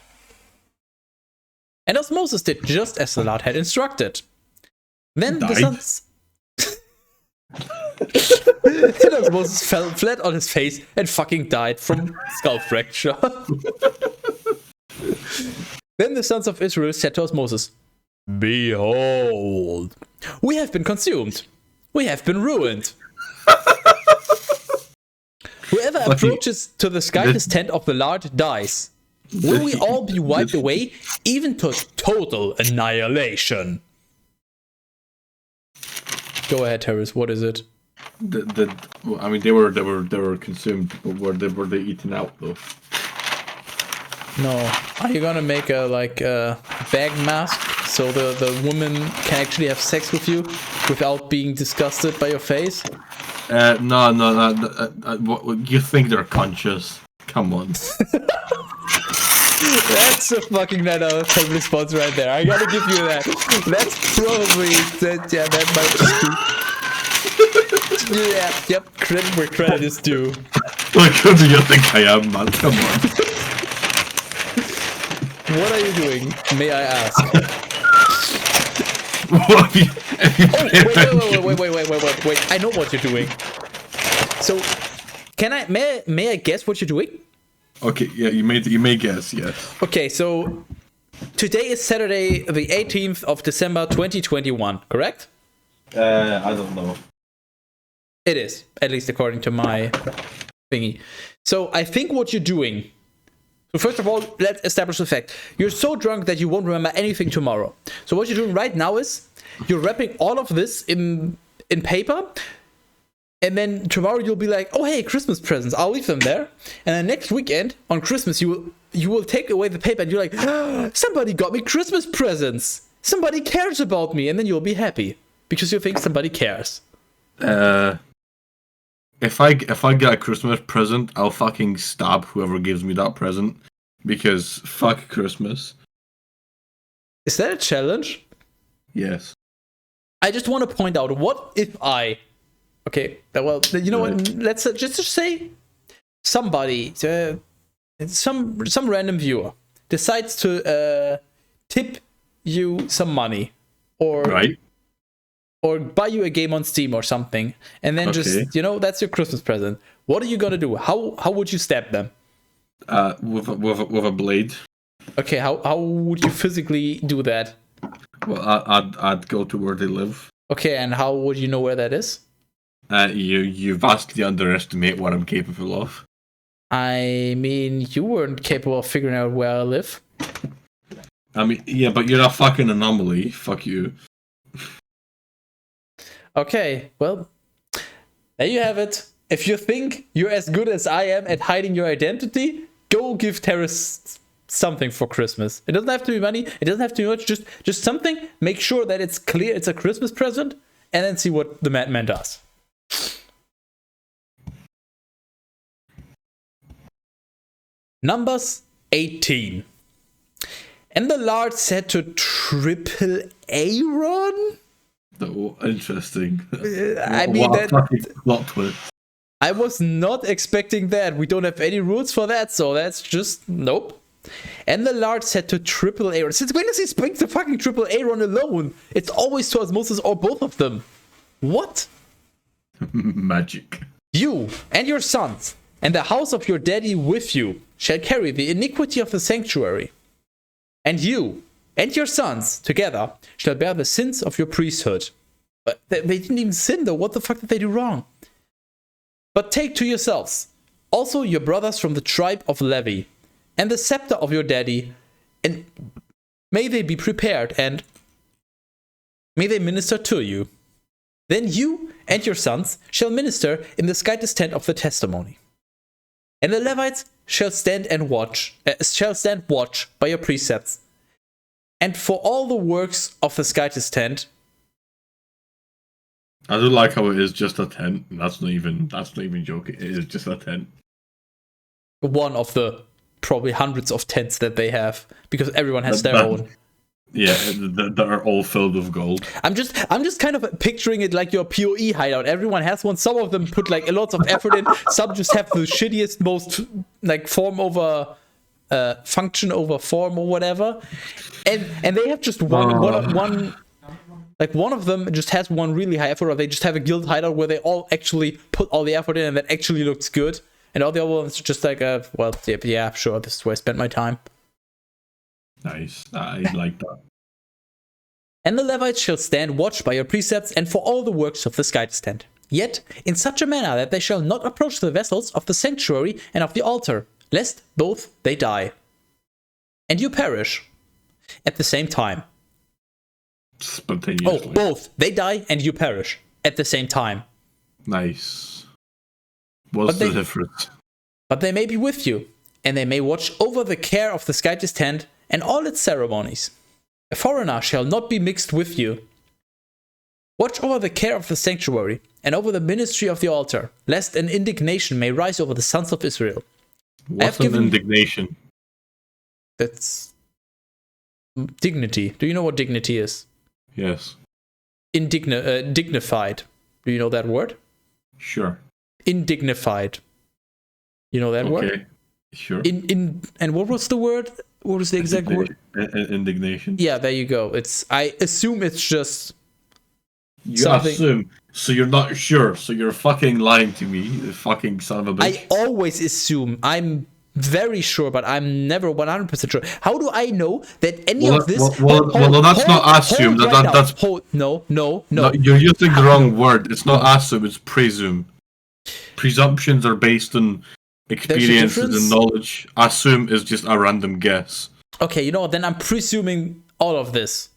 And as Moses did just as the Lord had instructed. Then the sons... Then as Moses fell flat on his face and fucking died from skull fracture. Then the sons of Israel said to Moses, behold, we have been consumed. We have been ruined. Whoever approaches to the sky's tent of the Lord dies. Will we all be wiped away, even to total annihilation? Go ahead, Teras. What is it? I mean, they were consumed, but were they eaten out though? No. Are you gonna make a bag mask so the woman can actually have sex with you without being disgusted by your face? No. You think they're conscious? Come on. That's a fucking nano-type response right there. I gotta give you that. That's probably that might just be. Yep. Credit where credit is due. Like, who do you think I am, man? Come on. What are you doing? May I ask? Wait. I know what you're doing. So, may I guess what you're doing? Okay, yeah, you may guess, yes. Okay, so today is Saturday, the 18th of December, 2021, correct? I don't know. It is, at least according to my thingy. So I think what you're doing. So first of all, let's establish the fact. You're so drunk that you won't remember anything tomorrow. So what you're doing right now is you're wrapping all of this in paper. And then tomorrow you'll be like, oh hey, Christmas presents, I'll leave them there. And then next weekend, on Christmas, you will take away the paper and you're like, somebody got me Christmas presents. Somebody cares about me. And then you'll be happy because you think somebody cares. If I get a Christmas present, I'll fucking stab whoever gives me that present. Because fuck Christmas. Is that a challenge? Yes. I just want to point out, what if I... Okay, well, you know what? Let's just say somebody, some random viewer decides to tip you some money, or buy you a game on Steam or something, and then just that's your Christmas present. What are you gonna do? How would you stab them? With a blade. Okay, how would you physically do that? Well, I'd go to where they live. Okay, and how would you know where that is? You vastly underestimate what I'm capable of. I mean, you weren't capable of figuring out where I live. I mean, yeah, but you're a fucking anomaly. Fuck you. Okay, well, there you have it. If you think you're as good as I am at hiding your identity, go give Teras something for Christmas. It doesn't have to be money. It doesn't have to be much. Just something. Make sure that it's clear it's a Christmas present, and then see what the madman does. Numbers 18. And the Lord said to triple Aaron? Oh, interesting. I mean, plot twist. I was not expecting that. We don't have any rules for that, so that's just nope. And the Lord said to triple Aaron. Since when does he speak to fucking triple Aaron alone? It's always towards Moses or both of them. What? Magic. You and your sons and the house of your daddy with you shall carry the iniquity of the sanctuary. And you and your sons together shall bear the sins of your priesthood. But they didn't even sin though. What the fuck did they do wrong? But take to yourselves also your brothers from the tribe of Levi and the scepter of your daddy, and may they be prepared, and may they minister to you. Then you and your sons shall minister in the sky's tent of the testimony. And the Levites shall stand watch by your precepts. And for all the works of the sky's tent, I do like how it is just a tent. That's not even joking. It is just a tent. One of the probably hundreds of tents that they have, because everyone has their own. Yeah, that are all filled with gold. I'm just kind of picturing it like your PoE hideout. Everyone has one. Some of them put like a lot of effort in. Some just have the shittiest, most like form over function over form or whatever. And they have just one. Like one of them just has one really high effort, or they just have a guild hideout where they all actually put all the effort in, and that actually looks good. And all the other ones are just like, well, yeah, sure, this is where I spent my time. Nice. I like that. And the Levites shall stand watch by your precepts and for all the works of the sky's tent. Yet in such a manner that they shall not approach the vessels of the sanctuary and of the altar, lest both they die, and you perish at the same time. Spontaneously. Oh, both they die and you perish at the same time. Nice. What's the difference? But they may be with you, and they may watch over the care of the sky's tent and all its ceremonies. A foreigner shall not be mixed with you. Watch over the care of the sanctuary and over the ministry of the altar, lest an indignation may rise over the sons of Israel. What's an indignation? That's dignity. Do you know what dignity is? Yes. Dignified. Do you know that word? Sure. Indignified. You know that word? Okay. Sure. And what was the word? What was the exact word? Indignation. Yeah, there you go. I assume it's just you something. Assume. So you're not sure. So you're fucking lying to me, you fucking son of a bitch. I always assume. I'm very sure, but I'm never 100% sure. How do I know that any of this? Well, that's not assume. That's no. You're using the wrong word. It's not assume. It's presume. Presumptions are based on experiences and knowledge. Assume is just a random guess. Okay, you know what? Then I'm presuming all of this.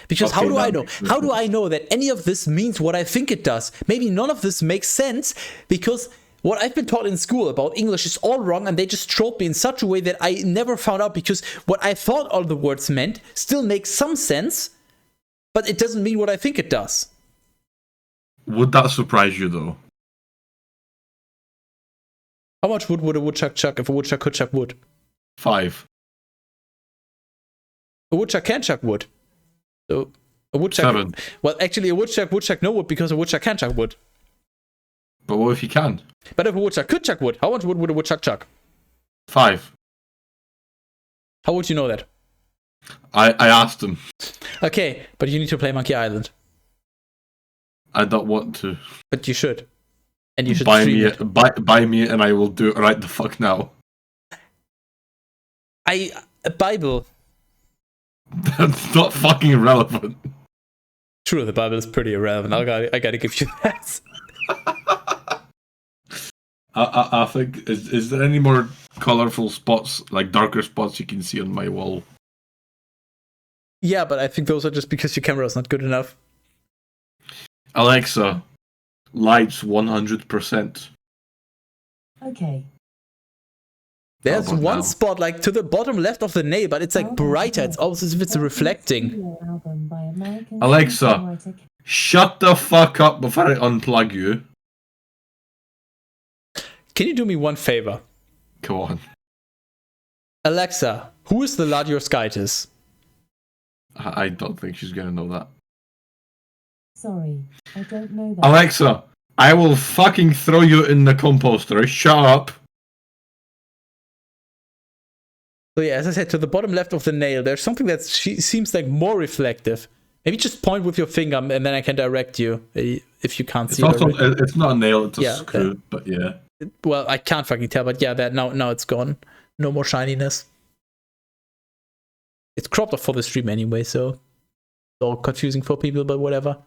Because how do I know? How do I know that any of this means what I think it does? Maybe none of this makes sense, because what I've been taught in school about English is all wrong, and they just trolled me in such a way that I never found out, because what I thought all the words meant still makes some sense, but it doesn't mean what I think it does. Would that surprise you, though? How much wood would a woodchuck chuck if a woodchuck could chuck wood? 5. A woodchuck can chuck wood. So a woodchuck. 7. Well, actually, a woodchuck would chuck no wood because a woodchuck can chuck wood. But what if he can? But if a woodchuck could chuck wood, how much wood would a woodchuck chuck? 5. How would you know that? I asked him. Okay, but you need to play Monkey Island. I don't want to. But you should. And you should buy stream me it. Buy me and I will do it right the fuck now. A Bible. That's not fucking relevant. True, the Bible is pretty irrelevant. I gotta give you that. I think is there any more colorful spots, like darker spots you can see on my wall? Yeah, but I think those are just because your camera is not good enough. Alexa, lights 100%. Okay. There's one spot like to the bottom left of the nail, but it's like brighter. It's almost as if it's reflecting. Alexa, shut the fuck up before I unplug you. Can you do me one favor? Come on. Alexa, who is the Ladioskytis? I don't think she's gonna know that. Sorry, I don't know that. Alexa, I will fucking throw you in the composter. Shut up. So yeah, as I said, to the bottom left of the nail, there's something that seems like more reflective. Maybe just point with your finger and then I can direct you if you can't see it. It's not a nail, it's a screw, but yeah. Well, I can't fucking tell, but yeah, that now it's gone. No more shininess. It's cropped off for the stream anyway, so it's all confusing for people, but whatever.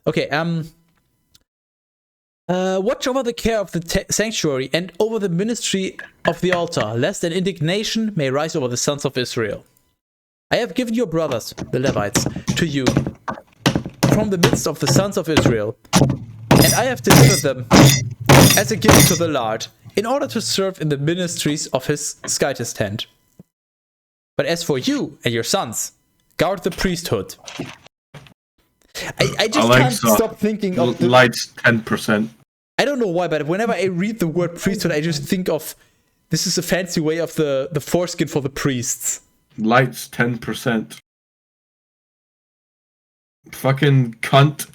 Okay, watch over the care of the sanctuary and over the ministry of the altar, lest an indignation may rise over the sons of Israel. I have given your brothers, the Levites, to you from the midst of the sons of Israel, and I have delivered them as a gift to the Lord, in order to serve in the ministries of his sky's tent. But as for you and your sons, guard the priesthood. I just can't stop thinking of the... Lights 10%. I don't know why, but whenever I read the word priesthood, I just think of... This is a fancy way of the foreskin for the priests. Lights 10%. Fucking cunt.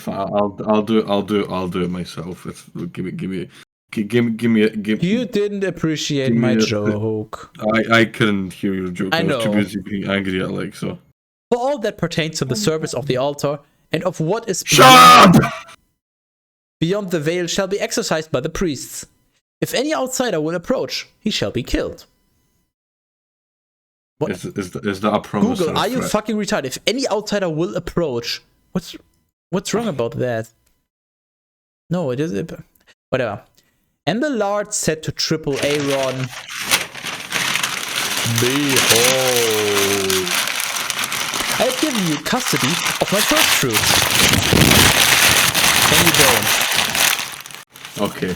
I'll do it myself. Give me. You didn't appreciate my joke. I couldn't hear your joke. I know. Was too busy being angry at like so. For all that pertains to the service of the altar and of what is beyond the veil shall be exercised by the priests. If any outsider will approach, he shall be killed. What? Is that a promise? Google, are you fucking retarded? If any outsider will approach, what's wrong about that? No, it is whatever. And the Lord said to triple Aaron, behold, I have given you custody of my first fruits. And you don't. Okay.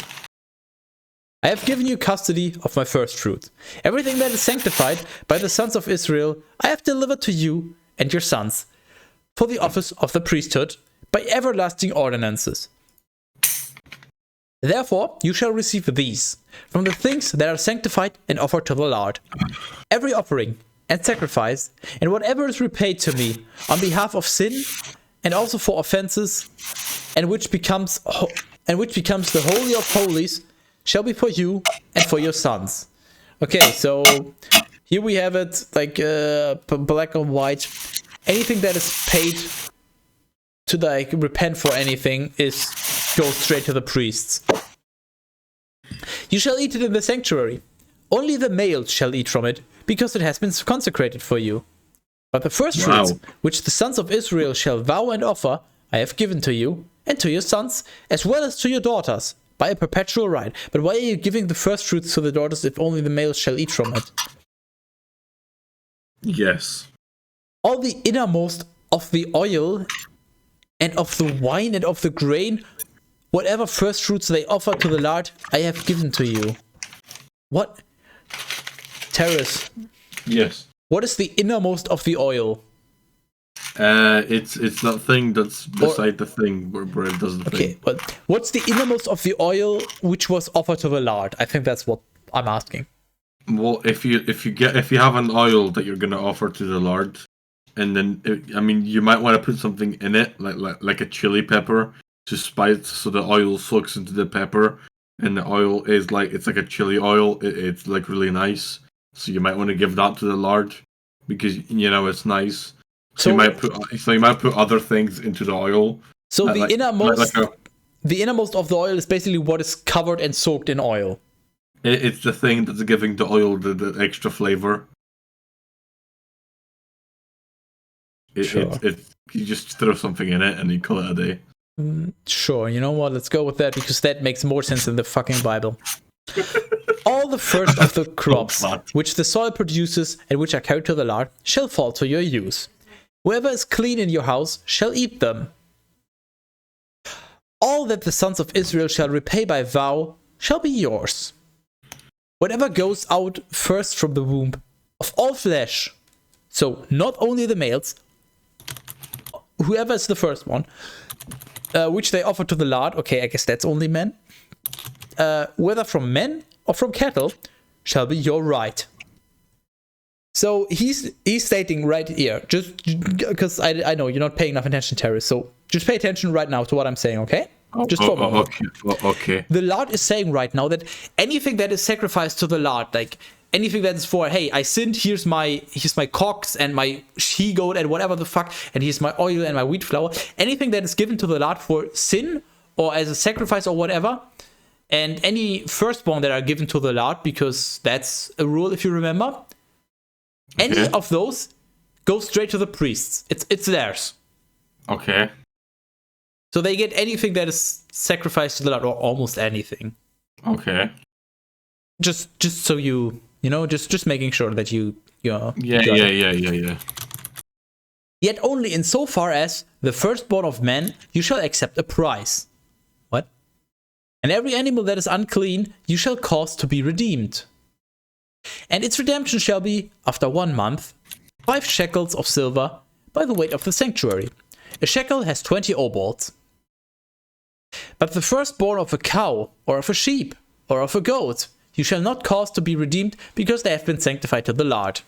I have given you custody of my first fruit. Everything that is sanctified by the sons of Israel, I have delivered to you and your sons, for the office of the priesthood, by everlasting ordinances. Therefore, you shall receive these, from the things that are sanctified and offered to the Lord. Every offering and sacrifice, and whatever is repaid to me, on behalf of sin, and also for offenses, and which becomes the Holy of Holies, shall be for you and for your sons. Okay, so here we have it, like black and white. Anything that is paid to like repent for anything goes straight to the priests. You shall eat it in the sanctuary. Only the males shall eat from it, because it has been consecrated for you. But the first fruits, which the sons of Israel shall vow and offer, I have given to you and to your sons, as well as to your daughters, by a perpetual right. But why are you giving the first fruits to the daughters if only the males shall eat from it? Yes. All the innermost of the oil and of the wine and of the grain, whatever first fruits they offer to the Lord, I have given to you. What? Teras. Yes. What is the innermost of the oil? It's that thing that's beside the thing where it does the thing. Okay, but what's the innermost of the oil which was offered to the Lord? I think that's what I'm asking. Well, if you have an oil that you're gonna offer to the Lord, and then you might want to put something in it, like a chili pepper, to spice so the oil soaks into the pepper, and the oil is like it's like a chili oil. It's like really nice, so you might want to give that to the Lord because it's nice. So you might put other things into the oil. So the innermost of the oil is basically what is covered and soaked in oil. It's the thing that's giving the oil the extra flavor. Sure. You just throw something in it and you call it a day. Sure, you know what? Let's go with that because that makes more sense than the fucking Bible. All the first of the crops which the soil produces and which are carried to the Lord shall fall to your use. Whoever is clean in your house shall eat them. All that the sons of Israel shall repay by vow shall be yours. Whatever goes out first from the womb of all flesh, so not only the males, whoever is the first one, which they offer to the Lord, okay, I guess that's only men, whether from men or from cattle, shall be your right. So he's stating right here, just because I know you're not paying enough attention, Teras, so just pay attention right now to what I'm saying, okay? Just for a moment. Okay. The Lord is saying right now that anything that is sacrificed to the Lord, like anything that is for, hey, I sinned, here's my cocks and my she-goat and whatever the fuck, and here's my oil and my wheat flour, anything that is given to the Lord for sin or as a sacrifice or whatever, and any firstborn that are given to the Lord, because that's a rule if you remember, any of those go straight to the priests. It's theirs. Okay. So they get anything that is sacrificed to the Lord, or almost anything. Okay. Just so just making sure that you Yeah. Yet only in so far as the firstborn of men you shall accept a price. What? And every animal that is unclean you shall cause to be redeemed. And its redemption shall be, after 1 month, 5 shekels of silver by the weight of the sanctuary. A shekel has 20 obols. But the firstborn of a cow, or of a sheep, or of a goat, you shall not cause to be redeemed, because they have been sanctified to the Lord.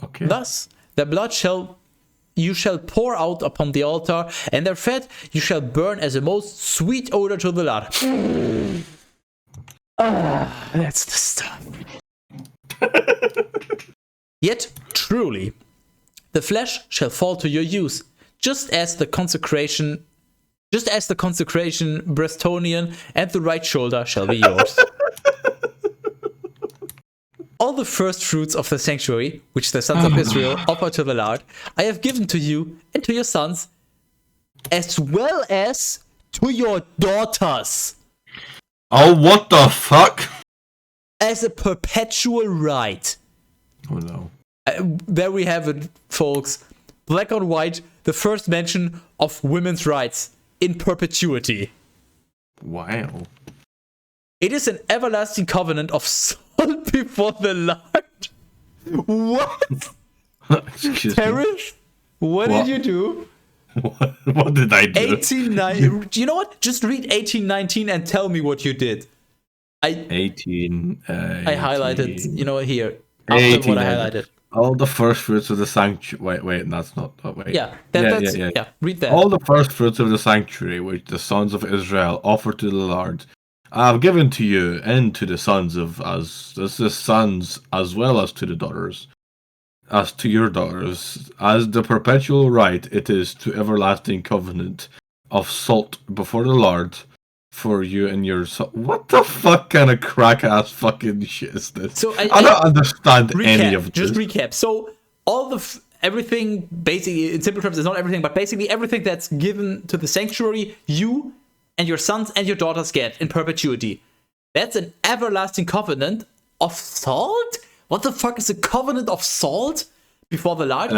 Okay. Thus, their blood you shall pour out upon the altar, and their fat you shall burn as a most sweet odor to the Lord. That's the stuff. Yet, truly, the flesh shall fall to your use, just as the consecration Brestonian and the right shoulder shall be yours. All the first fruits of the sanctuary, which the sons of Israel offer to the Lord, I have given to you and to your sons, as well as to your daughters. Oh, what the fuck? As a perpetual right. Oh no. There we have it, folks. Black on white, the first mention of women's rights in perpetuity. Wow. It is an everlasting covenant of salt before the Lord. What? Excuse me. Teras? What did you do? What did I do? 1819. You know what? Just read 1819 and tell me what you did. I 18. I highlighted, you know, here. After what I highlighted. All the first fruits of the sanctuary. Wait, that's not. Oh, wait. Yeah, read that. All the first fruits of the sanctuary, which the sons of Israel offer to the Lord, I have given to you and to the sons as well as to the daughters, as to your daughters, as the perpetual right it is to everlasting covenant of salt before the Lord for you and your son. What the fuck kind of crack ass fucking shit is this? So I don't understand any of this. Just recap. So all the everything, basically, in simple terms, it's not everything, but basically everything that's given to the sanctuary, you and your sons and your daughters get in perpetuity. That's an everlasting covenant of salt? What the fuck is a covenant of salt before the Lord?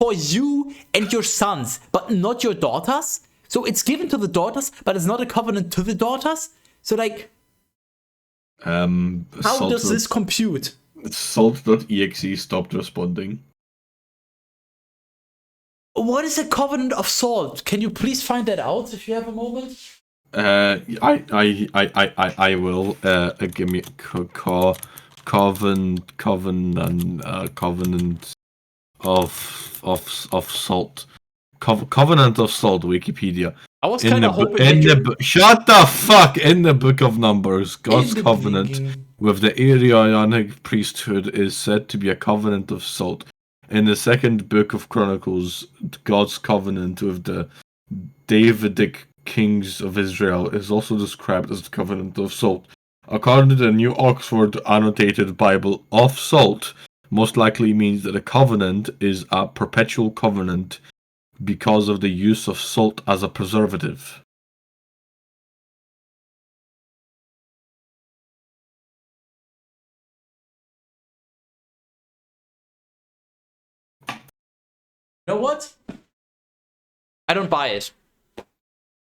For you and your sons, but not your daughters? So it's given to the daughters, but it's not a covenant to the daughters? So like, how does this compute? Salt.exe stopped responding. What is a covenant of salt? Can you please find that out if you have a moment? I will. Give me covenant of salt. Covenant of salt. Wikipedia. I was kind of hoping. Shut the fuck! In the Book of Numbers, God's covenant with the Aaronic priesthood is said to be a covenant of salt. In the second book of Chronicles, God's covenant with the Davidic kings of Israel is also described as the covenant of salt. According to the New Oxford Annotated Bible, of salt most likely means that a covenant is a perpetual covenant because of the use of salt as a preservative. You know what? I don't buy it.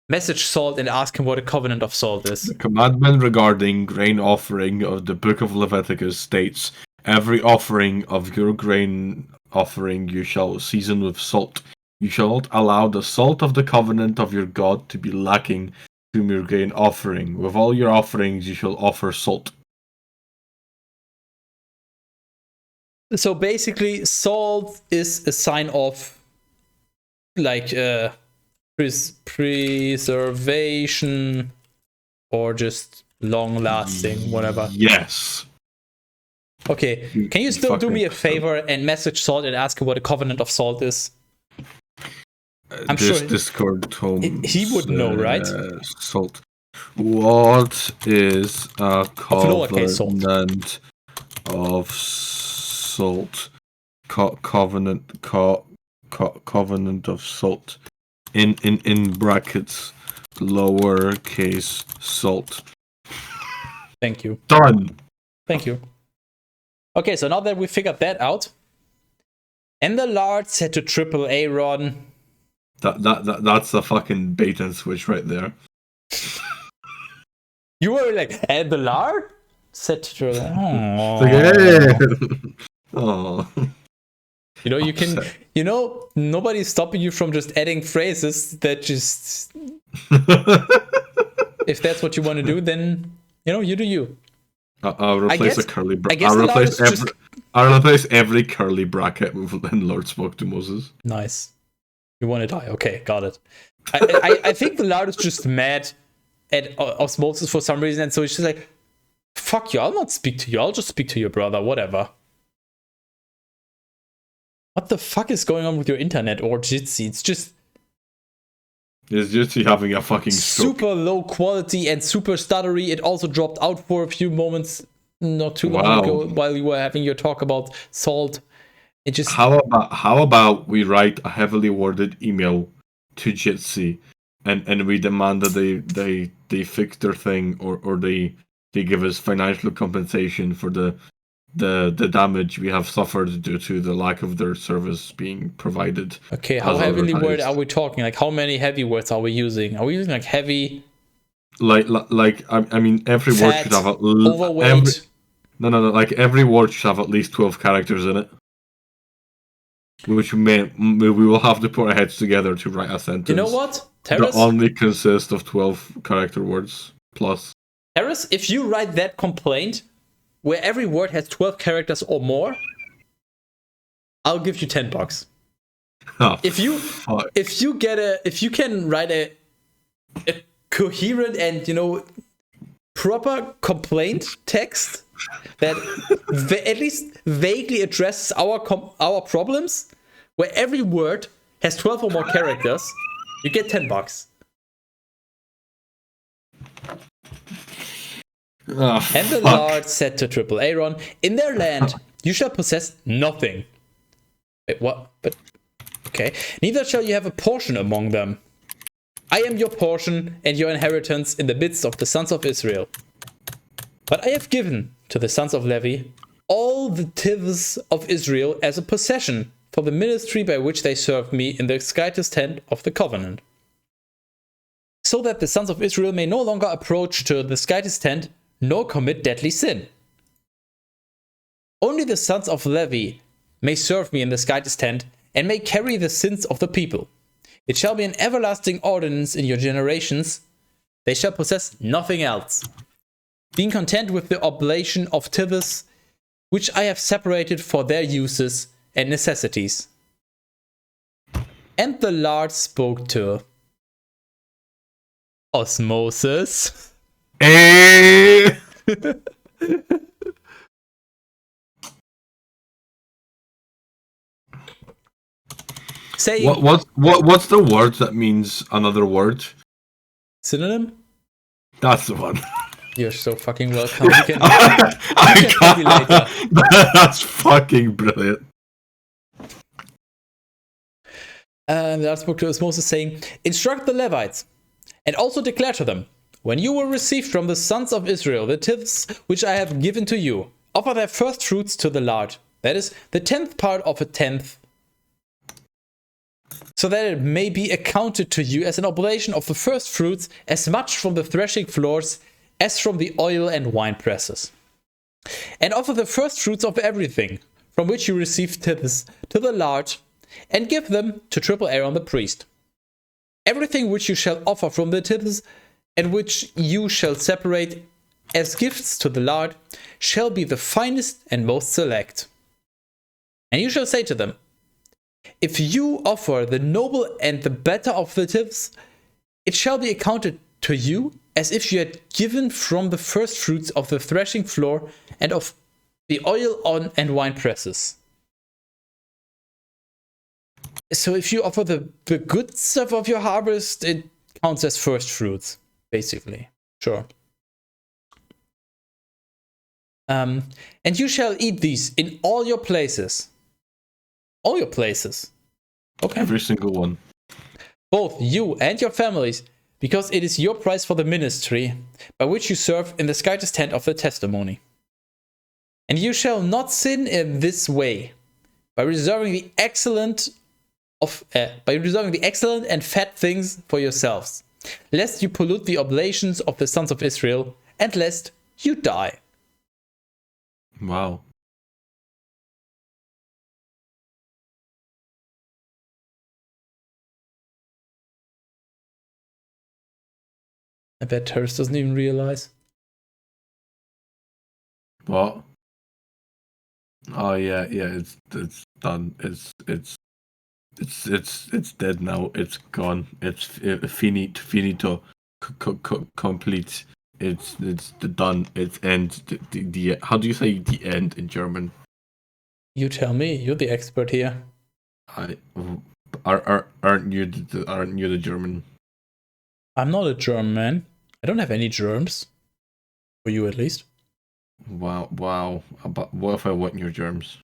Message Salt and ask him what a covenant of salt is. The commandment regarding grain offering of the book of Leviticus states, every offering of your grain offering you shall season with salt. You shall not allow the salt of the covenant of your God to be lacking from your grain offering. With all your offerings you shall offer salt. So basically, salt is a sign of like preservation or just long lasting, whatever. Yes. Okay, can you still do me a favor and message Salt and ask him what a covenant of salt is? I'm this sure Discord told he would know, right? Salt. What is a covenant of salt? Covenant of salt. In brackets, lowercase salt. Thank you. Done. Thank you. Okay, so now that we figured that out, and the Lord said to triple Aaron. That's a fucking bait and switch right there. You were like, and the Lord said to triple. Oh. You know, you can, Upset. you know, nobody's stopping you from just adding phrases that just, if that's what you want to do, then, you know, you do you. I'll replace a curly I guess I'll the replace loudest every I'll replace every curly bracket with "Then Lord spoke to Moses." Nice. You want to die? Okay, got it. I think the Lord is just mad at Osmosis for some reason, and so he's just like, fuck you, I'll not speak to you, I'll just speak to your brother, whatever. What the fuck is going on with your internet or Jitsi? It's just you having a fucking stroke. super low quality and super stuttery. It also dropped out for a few moments not too long ago while you were having your talk about salt. It just How about we write a heavily worded email to Jitsi and we demand that they fix their thing or they give us financial compensation for the damage we have suffered due to the lack of their service being provided. Okay, how heavily worded are we talking? Like, how many heavy words are we using? Are we using like heavy? I mean, every word Fat, should have overweight. No, like every word should have at least 12 characters in it. Which we will have to put our heads together to write a sentence. You know what? Teras, that only consists of 12 character words plus. Teras, if you write that complaint where every word has 12 characters or more, I'll give you $10. Oh, if you can write a coherent and, you know, proper complaint text that at least vaguely addresses our problems, where every word has 12 or more characters, you get $10. Oh, and the Lord said to Triple Aaron, in their land you shall possess nothing. Wait, what? But okay. Neither shall you have a portion among them. I am your portion and your inheritance in the midst of the sons of Israel. But I have given to the sons of Levi all the tithes of Israel as a possession for the ministry by which they serve me in the slightest tent of the covenant. So that the sons of Israel may no longer approach to the slightest tent nor commit deadly sin. Only the sons of Levi may serve me in the slightest tent and may carry the sins of the people. It shall be an everlasting ordinance in your generations. They shall possess nothing else, being content with the oblation of tithes, which I have separated for their uses and necessities. And the Lord spoke to Osmosis. Saying, what's the word that means another word? Synonym? That's the one. You're so fucking welcome. You can tell me later. That's fucking brilliant. And the Lord spoke to Osmosis, saying, instruct the Levites, and also declare to them, when you will receive from the sons of Israel the tithes which I have given to you, offer their first fruits to the Lord, that is, the 10th part of a tenth, so that it may be accounted to you as an oblation of the first fruits, as much from the threshing floors as from the oil and wine presses. And offer the first fruits of everything, from which you receive tithes, to the Lord, and give them to Triple Aaron the priest. Everything which you shall offer from the tithes, and which you shall separate as gifts to the Lord, shall be the finest and most select. And you shall say to them, if you offer the noble and the better of the tithes, it shall be accounted to you as if you had given from the first fruits of the threshing floor and of the oil on and wine presses. So if you offer the good stuff of your harvest, it counts as first fruits, basically. Sure. And you shall eat these in all your places. All your places. Okay. Every single one. Both you and your families, because it is your price for the ministry by which you serve in the slightest tent of the testimony. And you shall not sin in this way, by reserving the excellent and fat things for yourselves, lest you pollute the oblations of the sons of Israel, and lest you die. Wow. I bet Teras doesn't even realize. What? Oh yeah, it's done. It's dead now. It's gone. It's finito, complete. It's done. It's end. The how do you say the end in German? You tell me. You're the expert here. Aren't you the German? I'm not a German man. I don't have any germs. For you, at least. Wow. But what if I want your germs?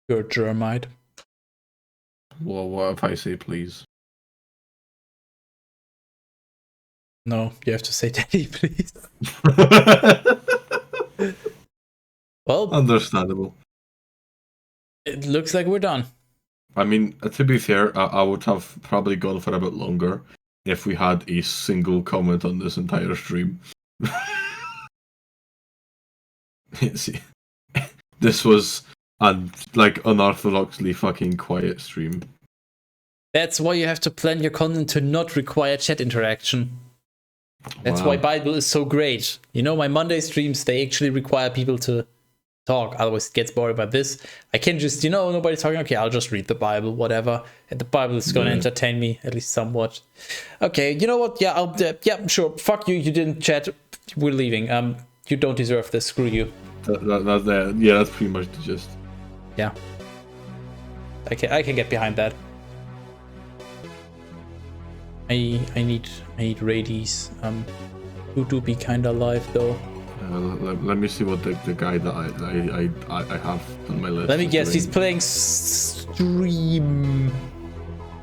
You're a germite. Well, what if I say please? No, you have to say daddy, please. Well, Understandable. it looks like we're done. I mean, to be fair, I would have probably gone for a bit longer if we had a single comment on this entire stream. See, this was like unorthodoxly fucking quiet stream. That's why you have to plan your content to not require chat interaction. That's why Bible is so great. You know, my Monday streams, they actually require people to talk. Otherwise it gets boring. But this, I can just, nobody's talking. Okay, I'll just read the Bible, whatever. And the Bible is going to entertain me, at least somewhat. Okay, you know what? Yeah, yeah, sure. Fuck you. You didn't chat. We're leaving. You don't deserve this. Screw you. That's pretty much the gist. Yeah. I can get behind that. I need radies. To be kinda live though. Let me see what the guy that I have on my list. Let me guess, he's playing Stream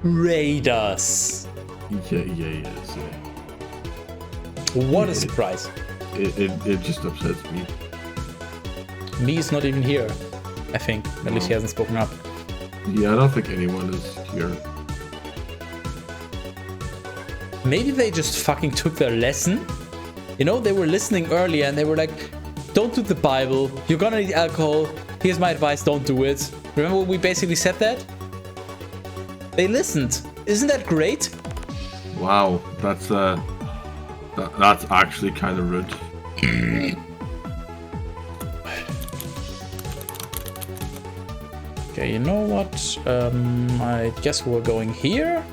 Raiders. Yeah. What a surprise. It just upsets me. Me is not even here, I think. At least he hasn't spoken up. Yeah, I don't think anyone is here. Maybe they just fucking took their lesson. They were listening earlier and they were like, don't do the Bible. You're gonna need alcohol. Here's my advice, don't do it. Remember when we basically said that? They listened. Isn't that great? Wow, that's actually kind of rude. Okay, you know what? I guess we're going here.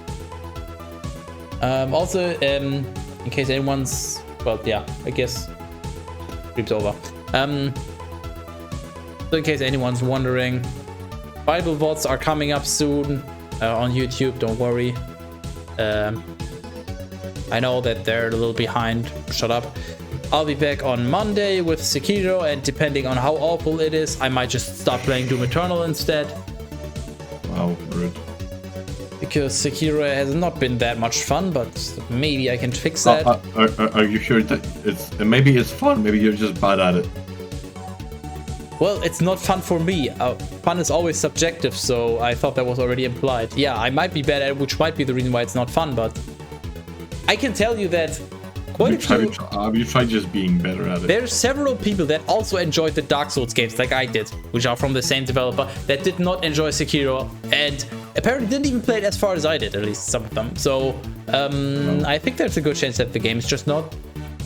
Also, in case anyone's... Well, yeah, I guess... Stream's over. So in case anyone's wondering, Bible VODs are coming up soon on YouTube, don't worry. I know that they're a little behind. Shut up. I'll be back on Monday with Sekiro, and depending on how awful it is, I might just stop playing Doom Eternal instead. Wow, rude. Because Sekiro has not been that much fun, but maybe I can fix that. Are you sure that maybe it's fun, maybe you're just bad at it? Well, it's not fun for me. Fun is always subjective, so I thought that was already implied. Yeah, I might be bad at it, which might be the reason why it's not fun, but I can tell you that have you tried just being better at it? There's several people that also enjoyed the Dark Souls games like I did, which are from the same developer, that did not enjoy Sekiro, and apparently didn't even play it as far as I did, at least some of them. So, I think there's a good chance that the game is just not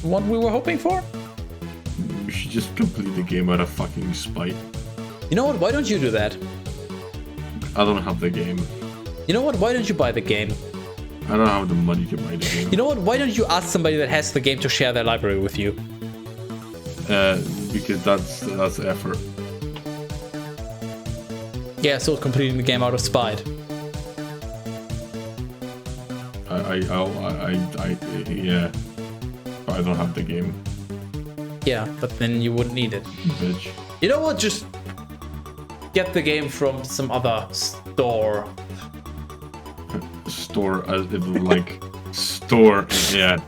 what we were hoping for. You should just complete the game out of fucking spite. You know what? Why don't you do that? I don't have the game. You know what? Why don't you buy the game? I don't have the money to buy the game. You know what? Why don't you ask somebody that has the game to share their library with you? Because that's effort. Yeah, so completing the game out of spite. Yeah. But I don't have the game. Yeah, but then you wouldn't need it. Bitch. You know what? Just get the game from some other store. Store, like store, yeah.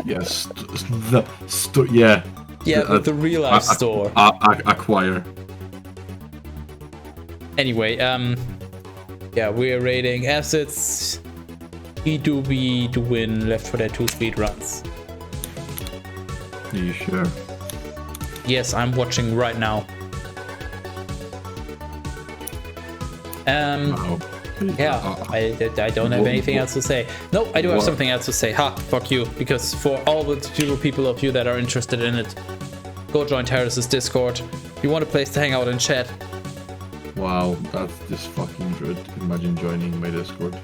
Yes, the store, yeah. Yeah, the real life store. Acquire. Anyway, yeah, we're rating assets. E2B to win Left 4 Dead 2 speed runs. Are you sure? Yes, I'm watching right now. Wow. Yeah, I don't have anything else to say. No, I do have something else to say. Ha, fuck you. Because for all the 0 people of you that are interested in it, go join Teras' Discord. If you want a place to hang out and chat. Wow, that's just fucking good. Imagine joining my Discord.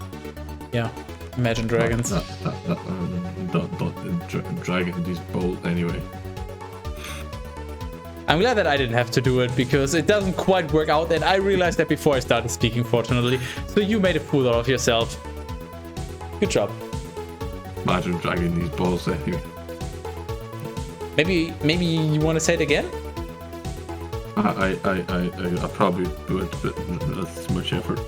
Yeah, Imagine Dragons. Dragon, these bold anyway. I'm glad that I didn't have to do it because it doesn't quite work out, and I realized that before I started speaking, fortunately. So you made a fool out of yourself. Good job. Imagine dragging these balls anyway. Maybe you want to say it again? I probably do it, but that's too much effort.